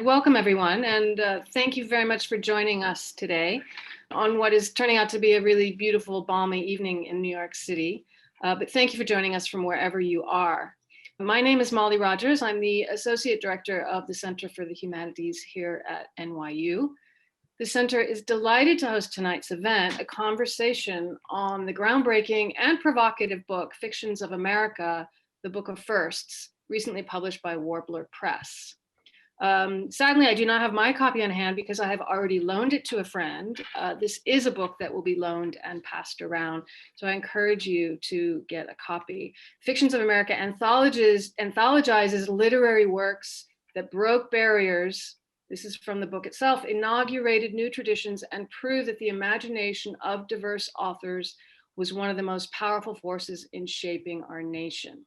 Welcome, everyone, and thank you very much for joining us today on what is turning out to be a really beautiful, balmy evening in New York City. But thank you for joining us from wherever you are. My name is Molly Rogers. I'm the Associate Director of the Center for the Humanities here at NYU. The center is delighted to host tonight's event, a conversation on the groundbreaking and provocative book, Fictions of America, the Book of Firsts, recently published by Warbler Press. Sadly, I do not have my copy on hand because I have already loaned it to a friend. This is a book that will be loaned and passed around, so I encourage you to get a copy. Fictions of America anthologizes literary works that broke barriers. This is from the book itself, inaugurated new traditions, and proved that the imagination of diverse authors was one of the most powerful forces in shaping our nation.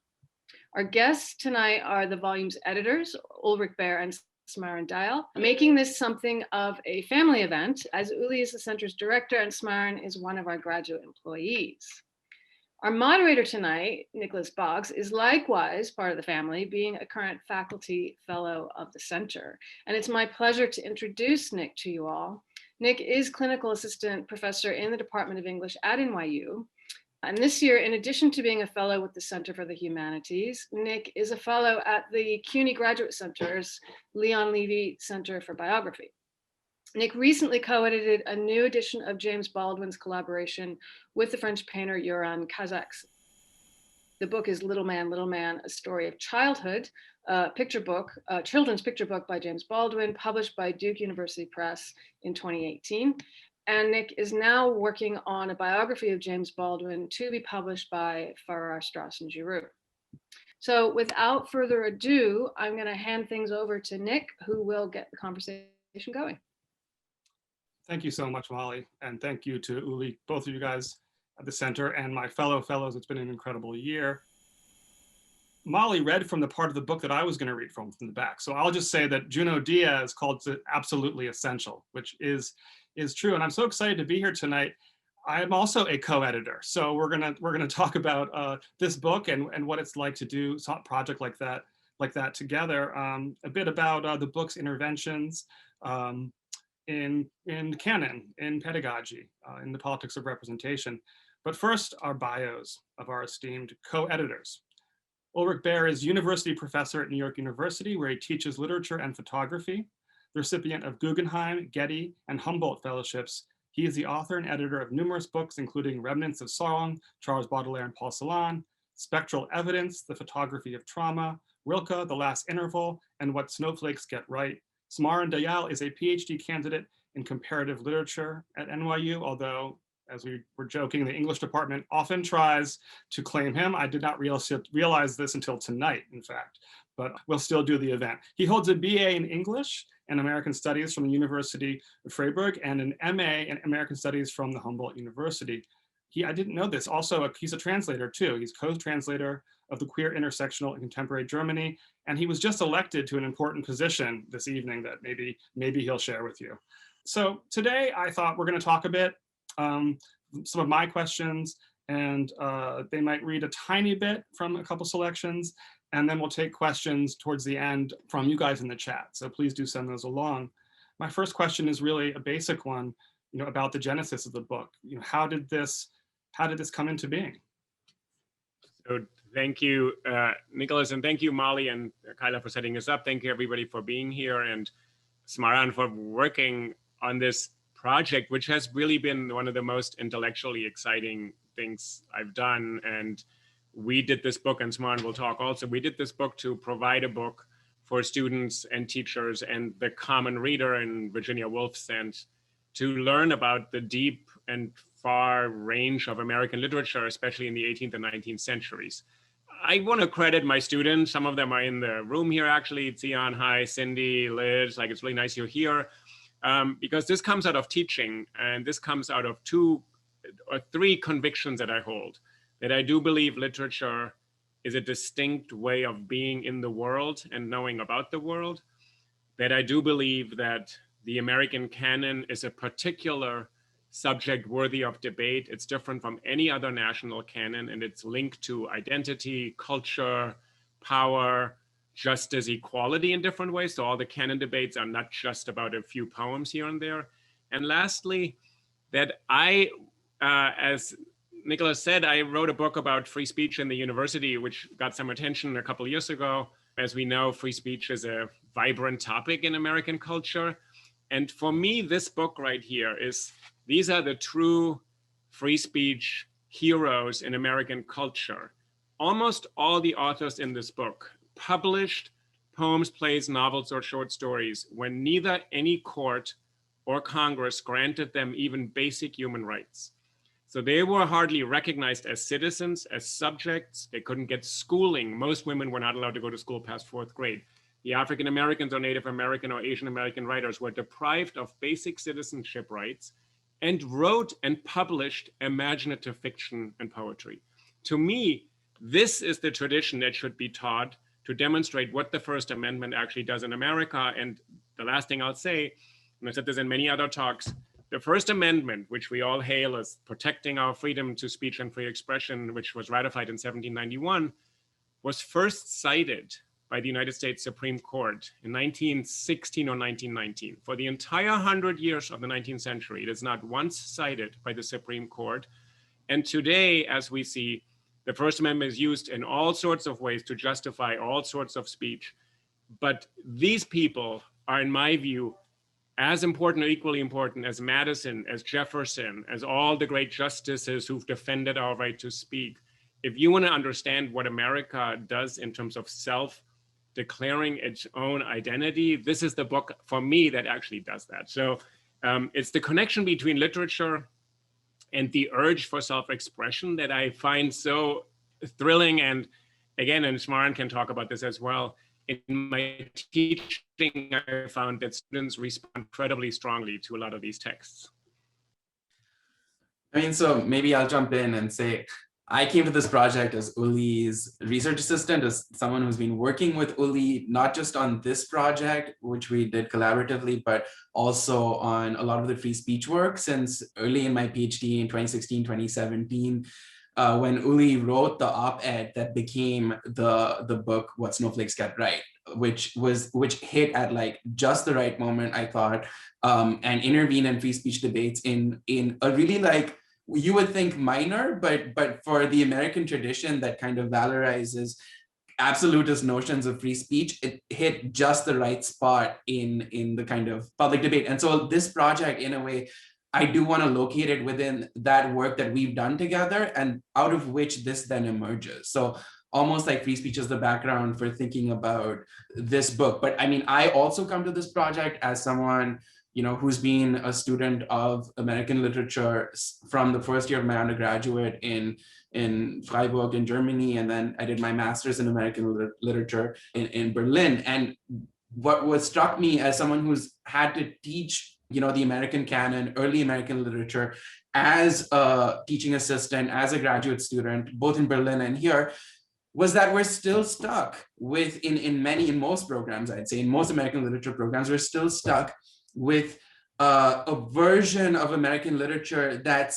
Our guests tonight are the volume's editors, Ulrich Baer and Smaran Dayal, making this something of a family event, as Uli is the center's director and Smaran is one of our graduate employees. Our moderator tonight, Nicholas Boggs, is likewise part of the family, being a current faculty fellow of the center. And it's my pleasure to introduce Nick to you all. Nick is clinical assistant professor in the Department of English at NYU. And this year, in addition to being a fellow with the Center for the Humanities, Nick is a fellow at the CUNY Graduate Center's Leon Levy Center for Biography. Nick recently co-edited a new edition of James Baldwin's collaboration with the French painter Joran Kazaks. The book is Little Man, A Story of Childhood, children's picture book by James Baldwin, published by Duke University Press in 2018. And Nick is now working on a biography of James Baldwin to be published by Farrar, Straus and Giroux. So without further ado, I'm going to hand things over to Nick, who will get the conversation going. Thank you so much, Molly. And thank you to Uli, both of you guys at the center and my fellow fellows. It's been an incredible year. Molly read from the part of the book that I was going to read from the back. So I'll just say that Junot Diaz called it absolutely essential, which is true. And I'm so excited to be here tonight. I am also a co-editor. So we're gonna talk about this book and what it's like to do a project like that together. A bit about the book's interventions in canon, in pedagogy, in the politics of representation. But first, our bios of our esteemed co-editors. Ulrich Baer is university professor at New York University, where he teaches literature and photography. The recipient of Guggenheim, Getty, and Humboldt fellowships, he is the author and editor of numerous books, including Remnants of Song, Charles Baudelaire and Paul Celan, Spectral Evidence, The Photography of Trauma, Rilke, The Last Interval, and What Snowflakes Get Right. Smaran Dayal is a Ph.D. candidate in comparative literature at NYU, although, as we were joking, the English department often tries to claim him. I did not realize this until tonight, in fact, but we'll still do the event. He holds a BA in English and American Studies from the University of Freiburg and an MA in American Studies from the Humboldt University. I didn't know this, also he's a translator too. He's co-translator of the Queer, Intersectional, and Contemporary Germany, and he was just elected to an important position this evening that maybe he'll share with you. So today I thought we're gonna talk a bit, some of my questions, and they might read a tiny bit from a couple selections, and then we'll take questions towards the end from you guys in the chat. So please do send those along. My first question is really a basic one, about the genesis of the book. How did this come into being? So thank you, Nicholas, and thank you, Molly and Kyla, for setting us up. Thank you, everybody, for being here, and Smaran for working on this project, which has really been one of the most intellectually exciting things I've done. And we did this book, and Smaran will talk also, we did this book to provide a book for students and teachers and the common reader in Virginia Woolf's sense to learn about the deep and far range of American literature, especially in the 18th and 19th centuries. I want to credit my students. Some of them are in the room here, actually. Zion, hi, Cindy, Liz, it's really nice you're here. Because this comes out of teaching, and this comes out of two or three convictions that I hold. That I do believe literature is a distinct way of being in the world and knowing about the world. That I do believe that the American canon is a particular subject worthy of debate. It's different from any other national canon, and it's linked to identity, culture, power, justice, equality in different ways. So all the canon debates are not just about a few poems here and there. And lastly, that as Nicholas said, I wrote a book about free speech in the university, which got some attention a couple of years ago. As we know, free speech is a vibrant topic in American culture. And for me, this book right here these are the true free speech heroes in American culture. Almost all the authors in this book published poems, plays, novels, or short stories when neither any court or Congress granted them even basic human rights. So they were hardly recognized as citizens, as subjects. They couldn't get schooling. Most women were not allowed to go to school past 4th grade. The African Americans or Native American or Asian American writers were deprived of basic citizenship rights and wrote and published imaginative fiction and poetry. To me, this is the tradition that should be taught to demonstrate what the First Amendment actually does in America. And the last thing I'll say, and I said this in many other talks, the First Amendment, which we all hail as protecting our freedom to speech and free expression, which was ratified in 1791, was first cited by the United States Supreme Court in 1916 or 1919. For the entire 100 years of the 19th century, it is not once cited by the Supreme Court. And today, as we see, the First Amendment is used in all sorts of ways to justify all sorts of speech. But these people are, in my view, as important or equally important as Madison, as Jefferson, as all the great justices who've defended our right to speak. If you want to understand what America does in terms of self-declaring its own identity, this is the book for me that actually does that. So it's the connection between literature and the urge for self-expression that I find so thrilling. And again, and Smaran can talk about this as well, in my teaching, I found that students respond incredibly strongly to a lot of these texts. I mean, so maybe I'll jump in and say, I came to this project as Uli's research assistant, as someone who's been working with Uli, not just on this project, which we did collaboratively, but also on a lot of the free speech work since early in my PhD in 2016, 2017. When Uli wrote the op-ed that became the book What Snowflakes Get Right, which hit at like just the right moment, I thought, and intervened in free speech debates in a really like, you would think minor, but for the American tradition that kind of valorizes absolutist notions of free speech, it hit just the right spot in the kind of public debate. And so this project, in a way, I do want to locate it within that work that we've done together, and out of which this then emerges. So almost like free speech is the background for thinking about this book. But I mean, I also come to this project as someone, you know, who's been a student of American literature from the first year of my undergraduate in Freiburg in Germany, and then I did my master's in American literature in Berlin. And what struck me as someone who's had to teach, you know, the American canon, early American literature, as a teaching assistant, as a graduate student, both in Berlin and here, was that we're still stuck with, in most programs, I'd say, in most American literature programs, we're still stuck with a version of American literature that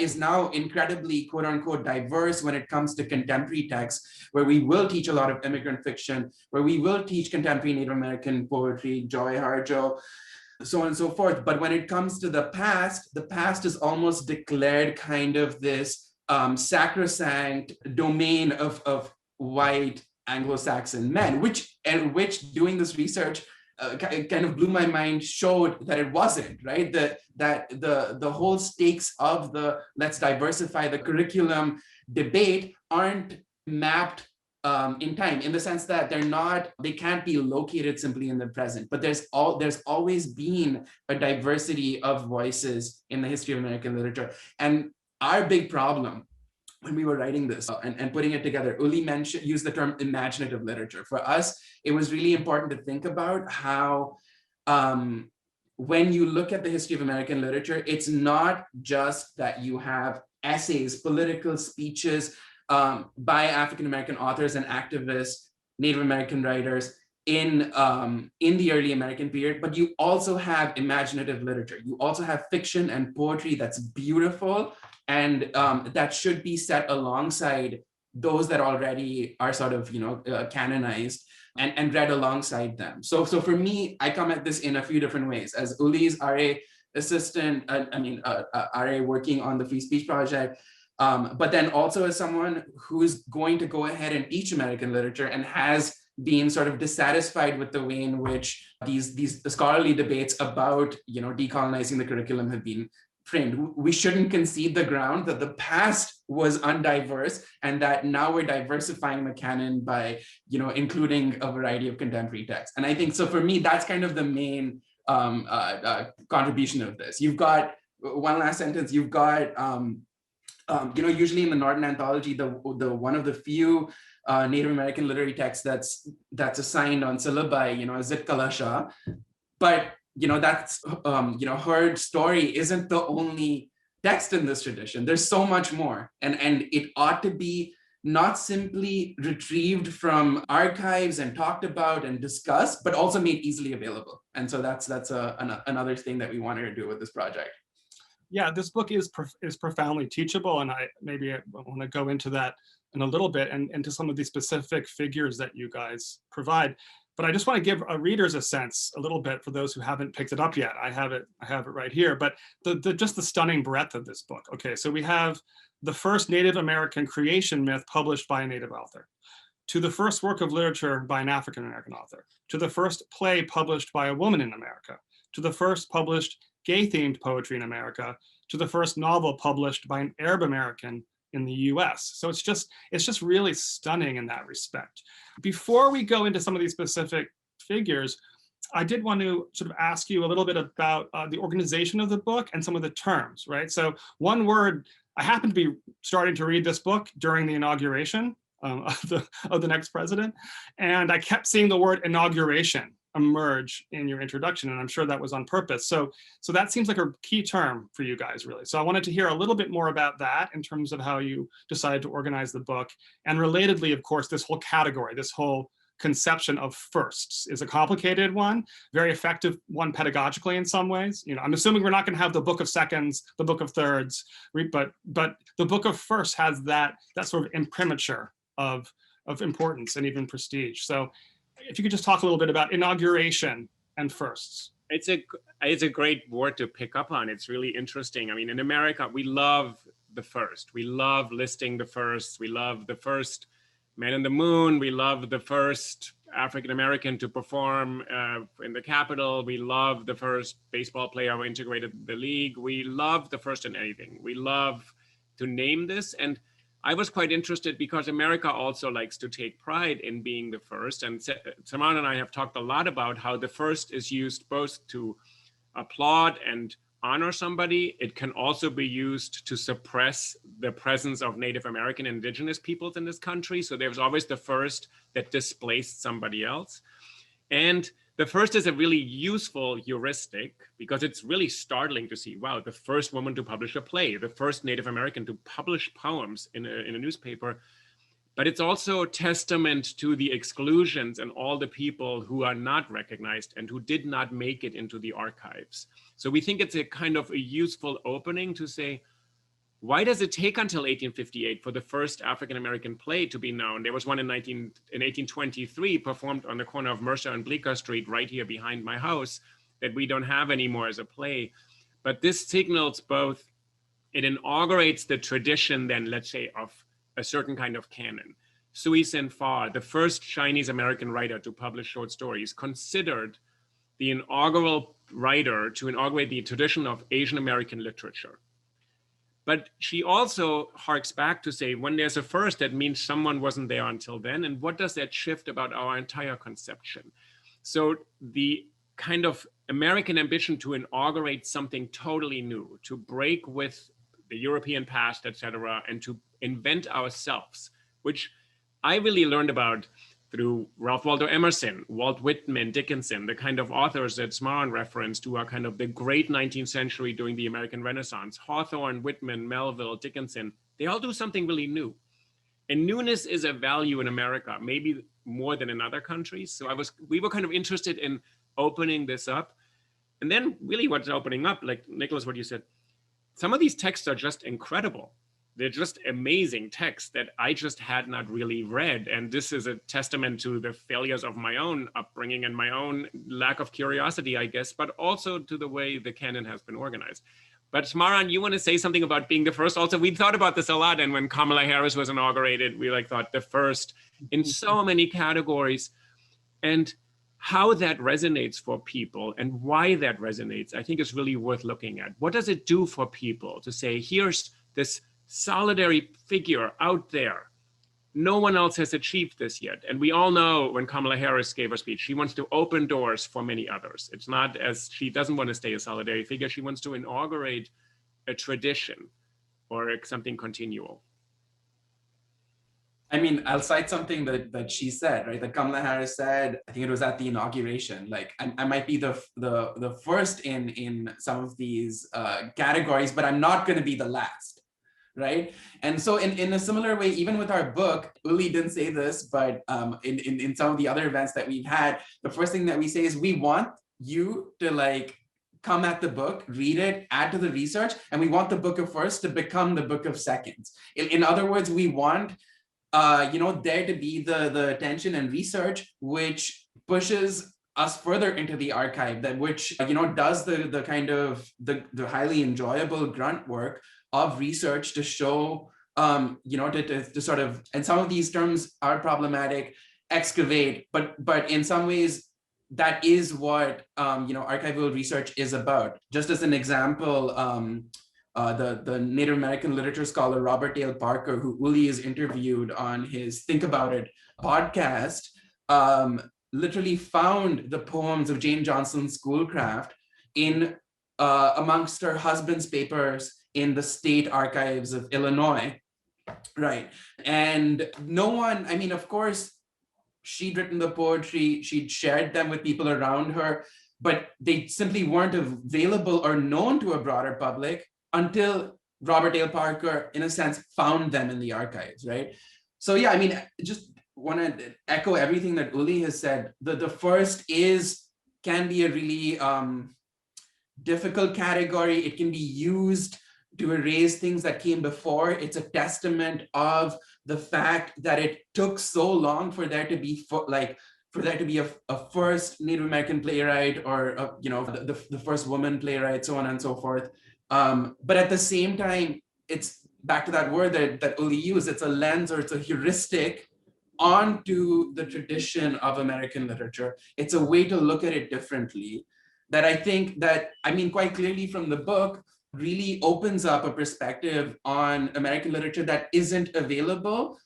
is now incredibly, quote unquote, diverse when it comes to contemporary texts, where we will teach a lot of immigrant fiction, where we will teach contemporary Native American poetry, Joy Harjo, so on and so forth. But when it comes to the past is almost declared kind of this sacrosanct domain of white Anglo-Saxon men, which doing this research kind of blew my mind, showed that it wasn't, right? That the whole stakes of the let's diversify the curriculum debate aren't mapped in time, in the sense that they can't be located simply in the present, but there's always been a diversity of voices in the history of American literature. And our big problem when we were writing this and putting it together, Uli used the term imaginative literature. For us, it was really important to think about how when you look at the history of American literature, it's not just that you have essays, political speeches, by African-American authors and activists, Native American writers in the early American period, but you also have imaginative literature. You also have fiction and poetry that's beautiful and that should be set alongside those that already are sort of, canonized and read alongside them. So for me, I come at this in a few different ways. As Uli's RA assistant, RA working on the Free Speech Project, but then also as someone who's going to go ahead and teach American literature and has been sort of dissatisfied with the way in which these scholarly debates about, decolonizing the curriculum have been framed. We shouldn't concede the ground that the past was undiverse and that now we're diversifying the canon by, including a variety of contemporary texts. And I think, so for me, that's kind of the main contribution of this. You've got, one last sentence, you've got, usually in the Norton Anthology, the one of the few Native American literary texts that's assigned on syllabi, Zit Kalasha, but that's her story isn't the only text in this tradition. There's so much more, and it ought to be not simply retrieved from archives and talked about and discussed, but also made easily available. And so that's another thing that we wanted to do with this project. Yeah, this book is profoundly teachable, and I want to go into that in a little bit and into some of the specific figures that you guys provide. But I just want to give readers a sense a little bit for those who haven't picked it up yet. I have it right here, but just the stunning breadth of this book. Okay, so we have the first Native American creation myth published by a Native author, to the first work of literature by an African American author, to the first play published by a woman in America, to the first published gay-themed poetry in America, to the first novel published by an Arab American in the US. So it's just really stunning in that respect. Before we go into some of these specific figures, I did want to sort of ask you a little bit about the organization of the book and some of the terms, right? So one word, I happened to be starting to read this book during the inauguration of the next president, and I kept seeing the word inauguration emerge in your introduction, and I'm sure that was on purpose. So that seems like a key term for you guys, really. So I wanted to hear a little bit more about that in terms of how you decided to organize the book. And relatedly, of course, this whole category, this whole conception of firsts is a complicated one, very effective one pedagogically in some ways. I'm assuming we're not going to have the book of seconds, the book of thirds, but the book of firsts has that sort of imprimatur of importance and even prestige. So if you could just talk a little bit about inauguration and firsts. It's a great word to pick up on. It's really interesting. I mean, in America, we love the first. We love listing the first. We love the first man in the moon. We love the first African-American to perform in the Capitol. We love the first baseball player who integrated the league. We love the first in anything. We love to name this. And I was quite interested because America also likes to take pride in being the first. And Smaran and I have talked a lot about how the first is used both to applaud and honor somebody. It can also be used to suppress the presence of Native American indigenous peoples in this country. So there's always the first that displaced somebody else. And the first is a really useful heuristic because it's really startling to see, wow, the first woman to publish a play, the first Native American to publish poems in a newspaper. But it's also a testament to the exclusions and all the people who are not recognized and who did not make it into the archives. So we think it's a kind of a useful opening to say, why does it take until 1858 for the first African-American play to be known? There was one in 1823 performed on the corner of Mercer and Bleecker Street right here behind my house that we don't have anymore as a play. But this signals both, it inaugurates the tradition then, let's say, of a certain kind of canon. Sui Sin Fa, the first Chinese American writer to publish short stories, considered the inaugural writer to inaugurate the tradition of Asian American literature. But she also harks back to say, when there's a first, that means someone wasn't there until then. And what does that shift about our entire conception? So the kind of American ambition to inaugurate something totally new, to break with the European past, et cetera, and to invent ourselves, which I really learned about through Ralph Waldo Emerson, Walt Whitman, Dickinson, the kind of authors that Smaran referenced who are kind of the great 19th century during the American Renaissance. Hawthorne, Whitman, Melville, Dickinson, they all do something really new. And newness is a value in America, maybe more than in other countries. So we were kind of interested in opening this up. And then really what's opening up, like Nicholas, what you said, some of these texts are just incredible. they're just amazing texts that I just had not really read. And this is a testament to the failures of my own upbringing and my own lack of curiosity, I guess, but also to the way the canon has been organized. But Smaran, you want to say something about being the first? Also, we thought about this a lot. And when Kamala Harris was inaugurated, we thought the first in so many categories. And how that resonates for people and why that resonates, I think is really worth looking at. What does it do for people to say, here's this solidary figure out there? No one else has achieved this yet. And we all know when Kamala Harris gave her speech, she wants to open doors for many others. It's not as, she doesn't want to stay a solidary figure. She wants to inaugurate a tradition or something continual. I mean, I'll cite something that she said, right? That Kamala Harris said, I think it was at the inauguration, like, I might be the first in some of these categories, but I'm not going to be the last. Right. And so in a similar way, even with our book, Uli didn't say this, but in some of the other events that we've had, the first thing that we say is we want you to come at the book, read it, add to the research, and we want the book of firsts to become the book of seconds. In other words, we want there to be the attention and research which pushes us further into the archive, that which does the kind of the highly enjoyable grunt work of research to show, to sort of, and some of these terms are problematic, excavate, but in some ways, that is what, archival research is about. Just as an example, the Native American literature scholar, Robert Dale Parker, who Uli is interviewed on his Think About It podcast, literally found the poems of Jane Johnson Schoolcraft in amongst her husband's papers in the state archives of Illinois, right? And no one, I mean, of course, she'd written the poetry, she'd shared them with people around her, but they simply weren't available or known to a broader public until Robert Dale Parker, in a sense, found them in the archives, right? So yeah, I mean, just want to echo everything that Uli has said. The first can be a really difficult category. It can be used to erase things that came before. It's a testament of the fact that it took so long for there to be a first Native American playwright, or the first woman playwright, so on and so forth. But at the same time, it's back to that word that Uli used. It's a lens, or it's a heuristic onto the tradition of American literature. It's a way to look at it differently that I think that, I mean, quite clearly from the book, really opens up a perspective on American literature that isn't available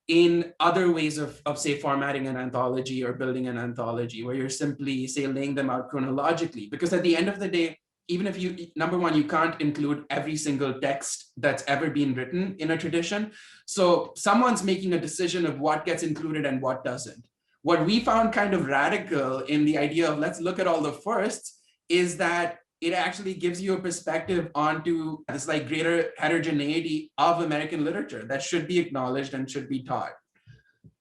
in other ways of say, formatting an anthology or building an anthology, where you're simply, say, laying them out chronologically. Because at the end of the day, even if number one, you can't include every single text that's ever been written in a tradition. So someone's making a decision of what gets included and what doesn't. What we found kind of radical in the idea of let's look at all the firsts is that it actually gives you a perspective onto this greater heterogeneity of American literature that should be acknowledged and should be taught.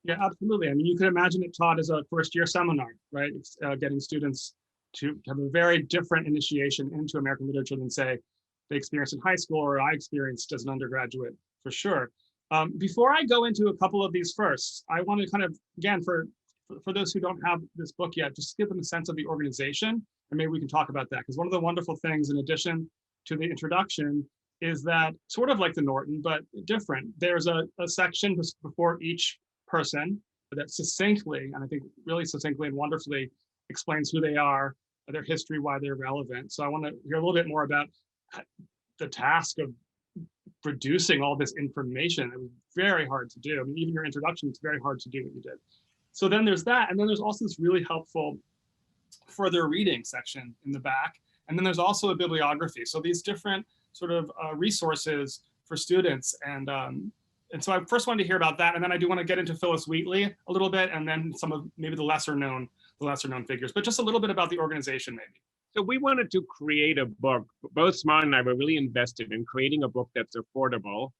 Yeah, absolutely. I mean, you can imagine it taught as a first-year seminar, right? It's getting students to have a very different initiation into American literature than, say, they experienced in high school or I experienced as an undergraduate, for sure. Before I go into a couple of these firsts, I want to kind of, again, for those who don't have this book yet, just give them a sense of the organization, and maybe we can talk about that. Because one of the wonderful things, in addition to the introduction, is that sort of like the Norton, but different. There's a section just before each person that succinctly, and I think really succinctly and wonderfully, explains who they are, their history, why they're relevant. So I want to hear a little bit more about the task of producing all this information. It was very hard to do. I mean, even your introduction, it's very hard to do what you did. So then there's that. And then there's also this really helpful further reading section in the back. And then there's also a bibliography. So these different sort of resources for students. And so I first wanted to hear about that. And then I do want to get into Phyllis Wheatley a little bit, and then some of maybe the lesser known figures, but just a little bit about the organization maybe. So we wanted to create a book. Both Smaran and I were really invested in creating a book that's affordable,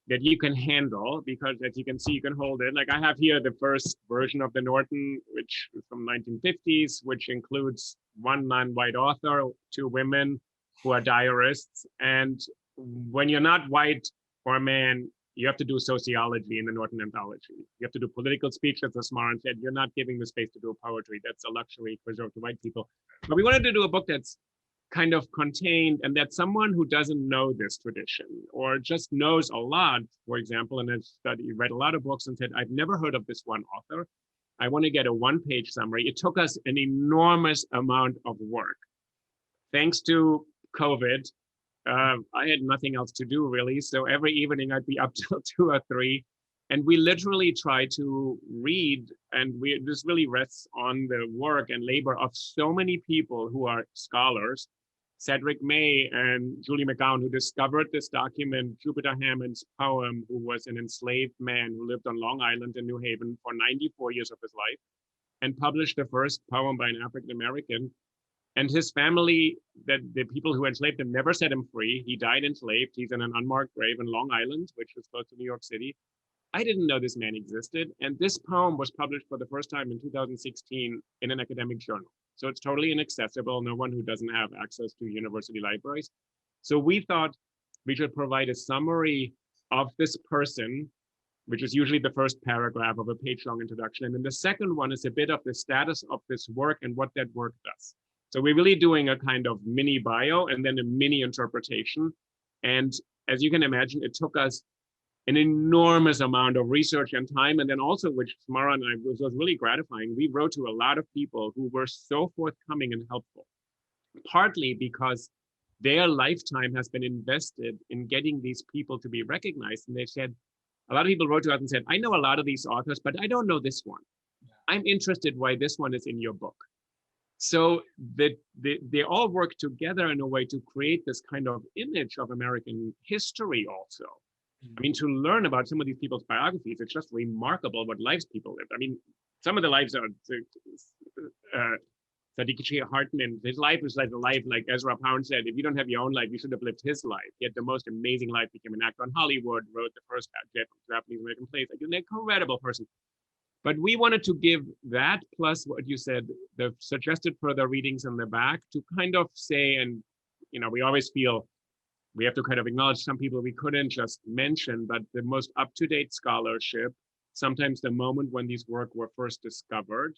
that you can handle, because as you can see, you can hold it. Like I have here the first version of the Norton, which is from 1950s, which includes one non-white author, two women who are diarists. And when you're not white, for a man, you have to do sociology in the Norton Anthology. You have to do political speech, as Smaran said. You're not giving the space to do poetry. That's a luxury reserved to white people. But we wanted to do a book that's kind of contained, and that someone who doesn't know this tradition or just knows a lot, for example, and has read a lot of books and said, I've never heard of this one author. I want to get a one-page summary. It took us an enormous amount of work. Thanks to COVID, I had nothing else to do really. So every evening I'd be up till 2 or 3. And we literally try to read, and this really rests on the work and labor of so many people who are scholars. Cedric May and Julie McGowan, who discovered this document, Jupiter Hammond's poem, who was an enslaved man who lived on Long Island in New Haven for 94 years of his life, and published the first poem by an African American. And his family, that the people who enslaved him, never set him free. He died enslaved. He's in an unmarked grave in Long Island, which is close to New York City. I didn't know this man existed. And this poem was published for the first time in 2016 in an academic journal. So it's totally inaccessible. No one who doesn't have access to university libraries. So we thought we should provide a summary of this person, which is usually the first paragraph of a page-long introduction. And then the second one is a bit of the status of this work and what that work does. So we're really doing a kind of mini bio and then a mini interpretation. And as you can imagine, it took us an enormous amount of research and time. And then also, which Smaran and I was really gratifying, we wrote to a lot of people who were so forthcoming and helpful, partly because their lifetime has been invested in getting these people to be recognized. And they said, a lot of people wrote to us and said, I know a lot of these authors, but I don't know this one. I'm interested why this one is in your book. So they all work together in a way to create this kind of image of American history also. I mean, to learn about some of these people's biographies, it's just remarkable what lives people lived. I mean, some of the lives are, Sadiq Hartman, his life is like a life, like Ezra Pound said, if you don't have your own life, you should have lived his life. He had the most amazing life, became an actor in Hollywood, wrote the first Japanese American plays, like an incredible person. But we wanted to give that plus what you said, the suggested further readings in the back to kind of say, and we always feel we have to kind of acknowledge some people we couldn't just mention, but the most up-to-date scholarship, sometimes the moment when these work were first discovered,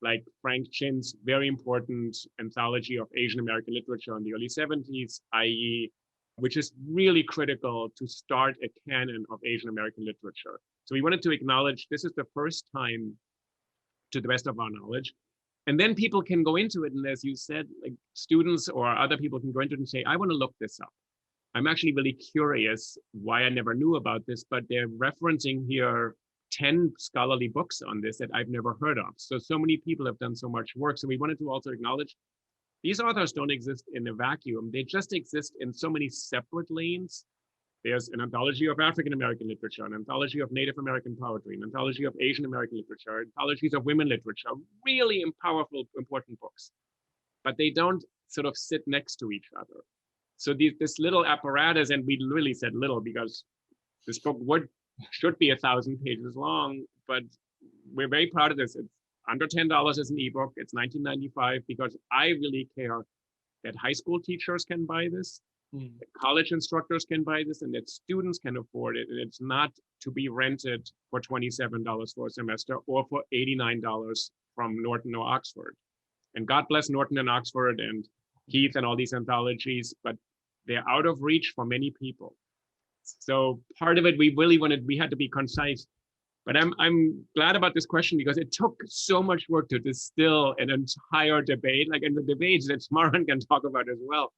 like Frank Chin's very important anthology of Asian American literature in the early 70s, i.e., which is really critical to start a canon of Asian American literature. So we wanted to acknowledge this is the first time, to the best of our knowledge. And then people can go into it. And as you said, like students or other people can go into it and say, I want to look this up. I'm actually really curious why I never knew about this, but they're referencing here 10 scholarly books on this that I've never heard of. So many people have done so much work. So we wanted to also acknowledge these authors don't exist in a vacuum. They just exist in so many separate lanes. There's an anthology of African American literature, an anthology of Native American poetry, an anthology of Asian American literature, anthologies of women literature, really powerful, important books. But they don't sort of sit next to each other. So this little apparatus, and we really said little because this book should be 1,000 pages long, but we're very proud of this. It's under $10 as an ebook. It's $19.95 because I really care that high school teachers can buy this, that college instructors can buy this, and that students can afford it. And it's not to be rented for $27 for a semester or for $89 from Norton or Oxford. And God bless Norton and Oxford and Heath and all these anthologies, but they're out of reach for many people. So part of it, we had to be concise. But I'm glad about this question because it took so much work to distill an entire debate, like in the debates that Smaran can talk about as well.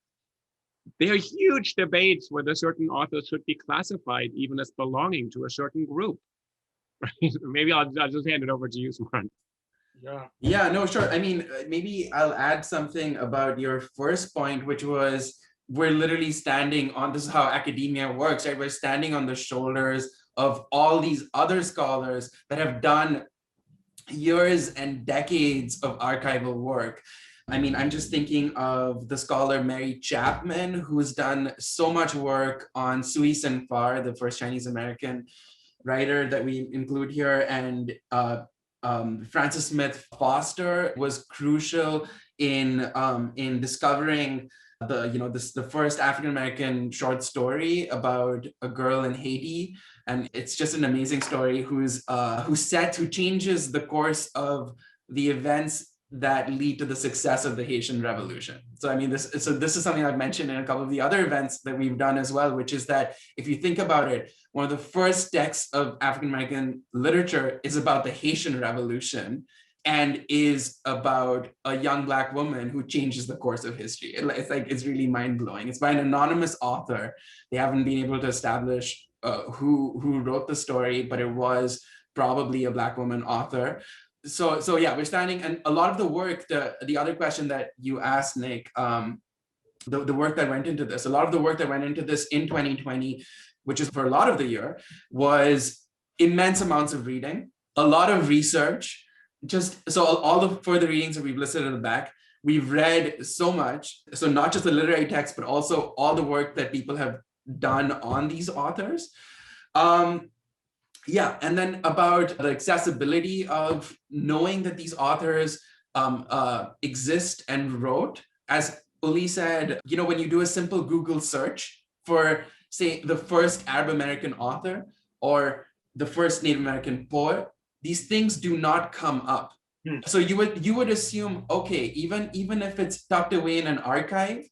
There are huge debates whether certain authors should be classified even as belonging to a certain group. Right? Maybe I'll just hand it over to you, Smaran. Yeah, no, sure. I mean, maybe I'll add something about your first point, which was we're literally standing on, this is how academia works, right? We're standing on the shoulders of all these other scholars that have done years and decades of archival work. I mean, I'm just thinking of the scholar Mary Chapman, who's done so much work on Sui Sin Phar, the first Chinese American writer that we include here, and Frances Smith Foster was crucial in discovering the first African-American short story about a girl in Haiti. And it's just an amazing story who changes the course of the events that lead to the success of the Haitian Revolution. So I mean, this is something I've mentioned in a couple of the other events that we've done as well, which is that if you think about it, one of the first texts of African-American literature is about the Haitian Revolution and is about a young Black woman who changes the course of history. It's really mind-blowing. It's by an anonymous author. They haven't been able to establish who wrote the story, but it was probably a Black woman author. So yeah, we're standing, and a lot of the work, the other question that you asked, Nick, the work that went into this, a lot of the work that went into this in 2020, which is for a lot of the year, was immense amounts of reading, a lot of research. So all the further readings that we've listed at the back, we've read so much. So not just the literary text, but also all the work that people have done on these authors. Yeah, and then about the accessibility of knowing that these authors exist and wrote. As Uli said, when you do a simple Google search for, say, the first Arab American author or the first Native American poet, these things do not come up. So you would assume, okay, even if it's tucked away in an archive,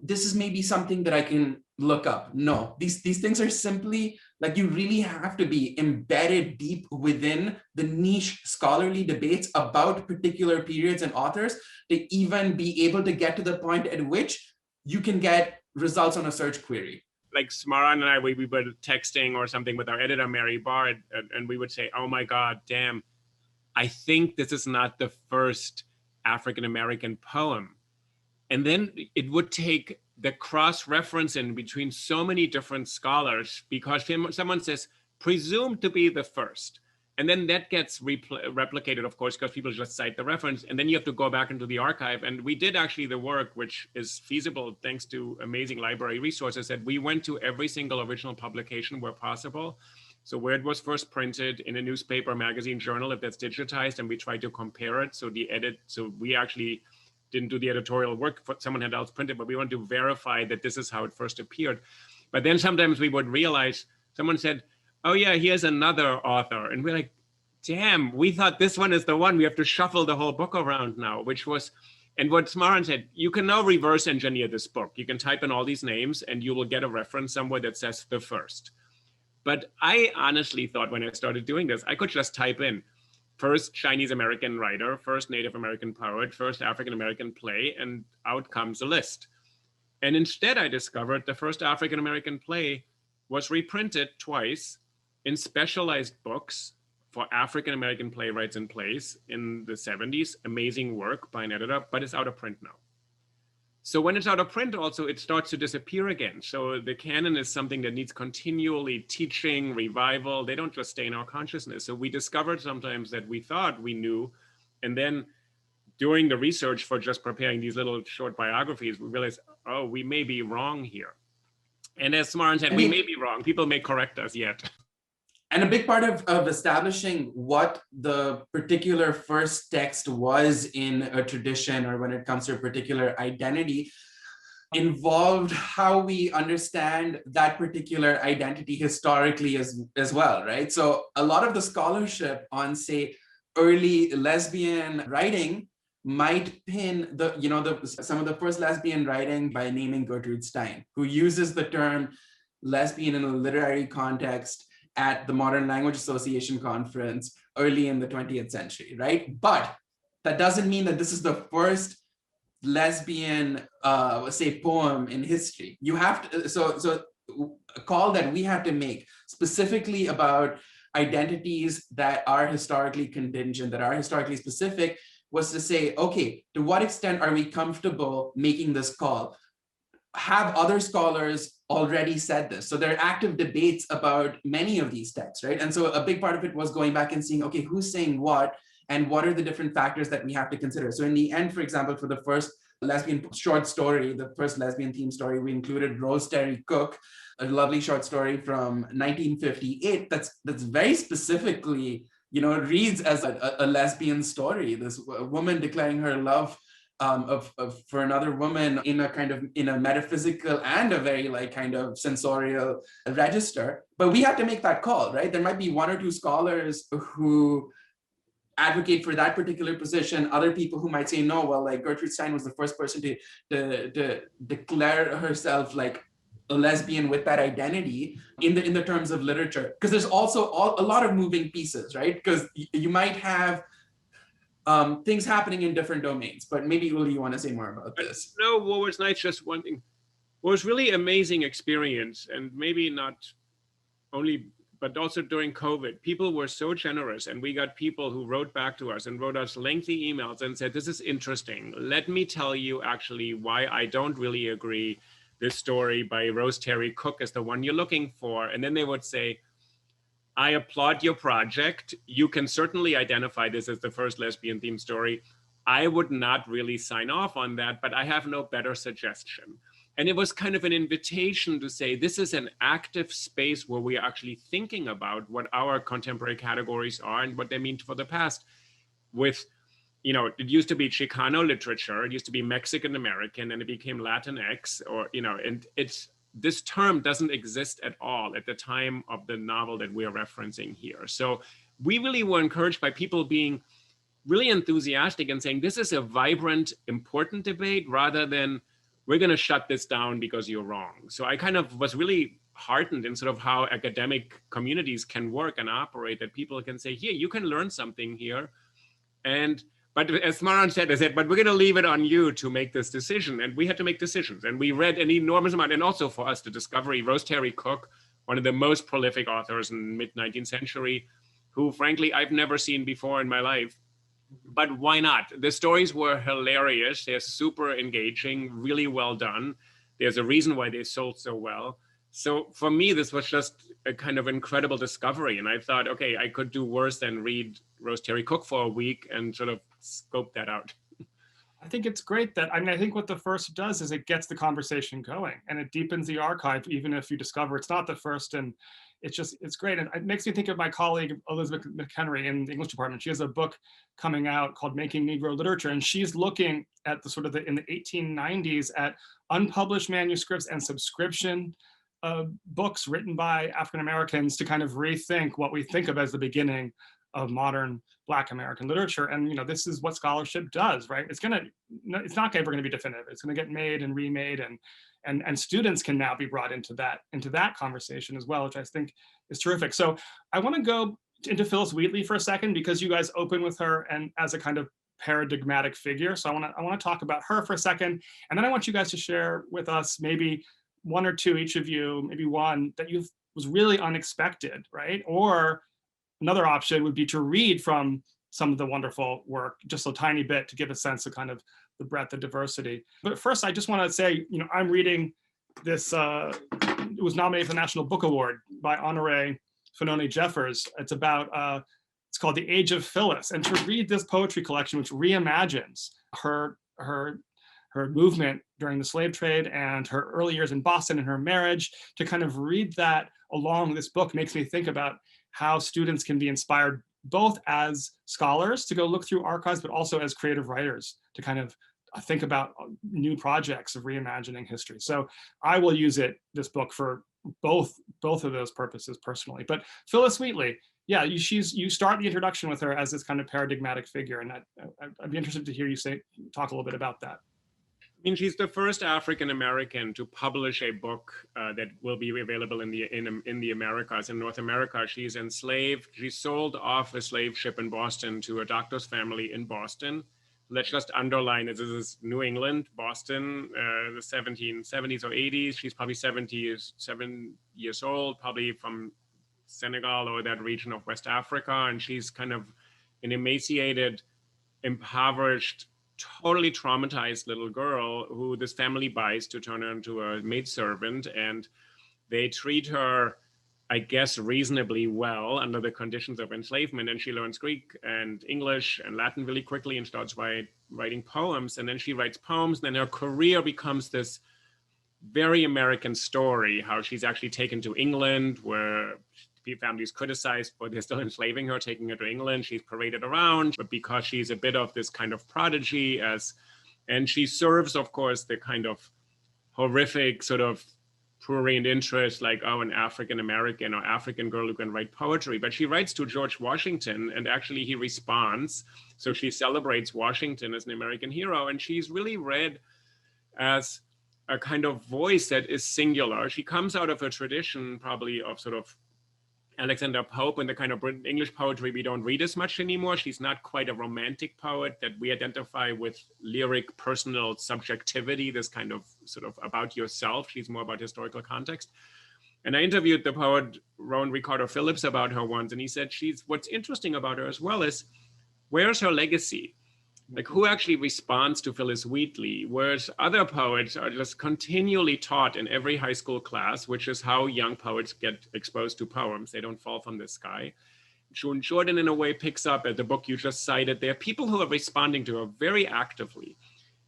this is maybe something that I can look up. No, these things are simply like, you really have to be embedded deep within the niche scholarly debates about particular periods and authors to even be able to get to the point at which you can get results on a search query. Like Smaran and I, we were texting or something with our editor, Mary Barr, and we would say, oh my God, damn, I think this is not the first African-American poem. And then it would take the cross-referencing between so many different scholars, because someone says, presumed to be the first. And then that gets replicated, of course, because people just cite the reference. And then you have to go back into the archive. And we did actually the work, which is feasible thanks to amazing library resources, that we went to every single original publication where possible. So where it was first printed in a newspaper, magazine, journal, if that's digitized, and we tried to compare it. So we actually didn't do the editorial work, someone had else printed, but we wanted to verify that this is how it first appeared. But then sometimes we would realize, someone said, oh yeah, here's another author. And we're like, damn, we thought this one is the one. We have to shuffle the whole book around now, which was, and what Smaran said, you can now reverse engineer this book. You can type in all these names and you will get a reference somewhere that says the first. But I honestly thought when I started doing this, I could just type in first Chinese American writer, first Native American poet, first African American play, and out comes a list. And instead I discovered the first African American play was reprinted twice in specialized books for African American playwrights and plays in the 70s. Amazing work by an editor, but it's out of print now. So when it's out of print also, it starts to disappear again. So the canon is something that needs continually teaching, revival. They don't just stay in our consciousness. So we discovered sometimes that we thought we knew. And then doing the research for just preparing these little short biographies, we realized, oh, we may be wrong here. And as Smaran said, we may be wrong. People may correct us yet. And a big part of establishing what the particular first text was in a tradition, or when it comes to a particular identity, involved how we understand that particular identity historically as well, right? So a lot of the scholarship on, say, early lesbian writing might pin some of the first lesbian writing by naming Gertrude Stein, who uses the term lesbian in a literary context at the Modern Language Association conference early in the 20th century, right? But that doesn't mean that this is the first lesbian, say, poem in history. You have to, so a call that we had to make specifically about identities that are historically contingent, that are historically specific, was to say, okay, to what extent are we comfortable making this call? Have other scholars already said this? So there are active debates about many of these texts, right? And so a big part of it was going back and seeing, okay, who's saying what, and what are the different factors that we have to consider? So in the end, for example, for the first lesbian short story, the first lesbian theme story, we included Rose Terry Cook, a lovely short story from 1958 that's very specifically, reads as a lesbian story, this woman declaring her love for another woman in a metaphysical and a very like kind of sensorial register. But we had to make that call, right? There might be one or two scholars who advocate for that particular position, other people who might say no. Well, like Gertrude Stein was the first person to declare herself like a lesbian with that identity in the terms of literature, because there's also a lot of moving pieces, right? Because you might have things happening in different domains, but maybe Uli, you want to say more about this? No, what was nice, just one thing, what was really amazing experience, and maybe not only, but also during COVID, people were so generous, and we got people who wrote back to us and wrote us lengthy emails and said, this is interesting. Let me tell you actually why I don't really agree this story by Rose Terry Cook is the one you're looking for. And then they would say, I applaud your project. You can certainly identify this as the first lesbian themed story. I would not really sign off on that, but I have no better suggestion. And it was kind of an invitation to say, this is an active space where we are actually thinking about what our contemporary categories are and what they mean for the past. With, you know, it used to be Chicano literature, it used to be Mexican American, and it became Latinx, or, you know, and this term doesn't exist at all at the time of the novel that we are referencing here. So we really were encouraged by people being really enthusiastic and saying, this is a vibrant, important debate, rather than we're going to shut this down because you're wrong. So I kind of was really heartened in sort of how academic communities can work and operate, that people can say, here, you can learn something here. But as Smaran said, I said, but we're going to leave it on you to make this decision. And we had to make decisions. And we read an enormous amount. And also for us, the discovery, Rose Terry Cook, one of the most prolific authors in the mid-19th century, who frankly, I've never seen before in my life. But why not? The stories were hilarious. They're super engaging, really well done. There's a reason why they sold so well. So for me, this was just a kind of incredible discovery. And I thought, okay, I could do worse than read Rose Terry Cook for a week and sort of scope that out. I think it's great that, I mean, I think what the first does is it gets the conversation going and it deepens the archive, even if you discover it's not the first. And it's great. And it makes me think of my colleague, Elizabeth McHenry in the English department. She has a book coming out called Making Negro Literature. And she's looking at the sort of in the 1890s at unpublished manuscripts and subscription books written by African-Americans to kind of rethink what we think of as the beginning of modern Black American literature. And, you know, this is what scholarship does, right? It's not ever going to be definitive. It's going to get made and remade, and students can now be brought into that conversation as well, which I think is terrific. So I want to go into Phyllis Wheatley for a second, because you guys open with her and as a kind of paradigmatic figure. So I want to talk about her for a second, and then I want you guys to share with us maybe one or two, each of you, maybe one that was really unexpected, right? Or another option would be to read from some of the wonderful work, just a tiny bit, to give a sense of kind of the breadth of diversity. But first, I just want to say, you know, I'm reading this, it was nominated for the National Book Award by Honoré Fanoni Jeffers. It's called The Age of Phyllis. And to read this poetry collection, which reimagines her movement during the slave trade and her early years in Boston and her marriage, to kind of read that along this book makes me think about how students can be inspired both as scholars to go look through archives, but also as creative writers to kind of think about new projects of reimagining history. So I will use this book for both of those purposes personally. But Phyllis Wheatley, yeah, you start the introduction with her as this kind of paradigmatic figure, and I'd be interested to hear you talk a little bit about that. I mean, she's the first African-American to publish a book that will be available in the Americas. In North America, she's enslaved. She sold off a slave ship in Boston to a doctor's family in Boston. Let's just underline it. This is New England, Boston, the 1770s or 80s. She's probably 7 years old, probably from Senegal or that region of West Africa. And she's kind of an emaciated, impoverished, totally traumatized little girl who this family buys to turn her into a maidservant, and they treat her, I guess, reasonably well under the conditions of enslavement. And she learns Greek and English and Latin really quickly and starts writing poems. And then she writes poems. Then her career becomes this very American story, how she's actually taken to England, where families criticized, but they're still enslaving her, taking her to England. She's paraded around, but because she's a bit of this kind of prodigy, as And she serves, of course, the kind of horrific sort of prurient interest, like, oh, an African American or African girl who can write poetry. But she writes to George Washington, and actually he responds. So she celebrates Washington as an American hero, and she's really read as a kind of voice that is singular. She comes out of a tradition probably of sort of Alexander Pope and the kind of English poetry we don't read as much anymore. She's not quite a romantic poet that we identify with lyric personal subjectivity, this kind of sort of about yourself. She's more about historical context. And I interviewed the poet Rowan Ricardo Phillips about her once, and he said what's interesting about her as well is, where's her legacy? Like, who actually responds to Phyllis Wheatley? Whereas other poets are just continually taught in every high school class, which is how young poets get exposed to poems. They don't fall from the sky. June Jordan, in a way, picks up at the book you just cited. There are people who are responding to her very actively.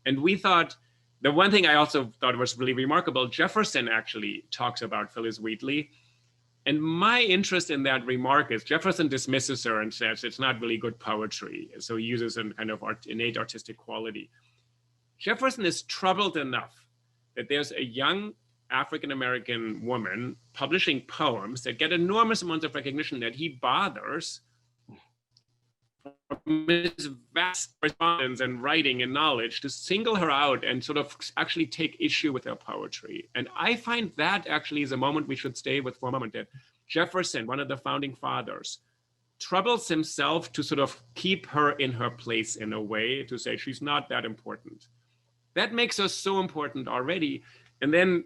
And we thought, the one thing I also thought was really remarkable, Jefferson actually talks about Phyllis Wheatley. And my interest in that remark is Jefferson dismisses her and says it's not really good poetry. So he uses a kind of innate artistic quality. Jefferson is troubled enough that there's a young African-American woman publishing poems that get enormous amounts of recognition that he bothers from his vast correspondence and writing and knowledge to single her out and sort of actually take issue with her poetry. And I find that actually is a moment we should stay with for a moment, that Jefferson, one of the founding fathers, troubles himself to sort of keep her in her place in a way, to say she's not that important. That makes us so important already. And then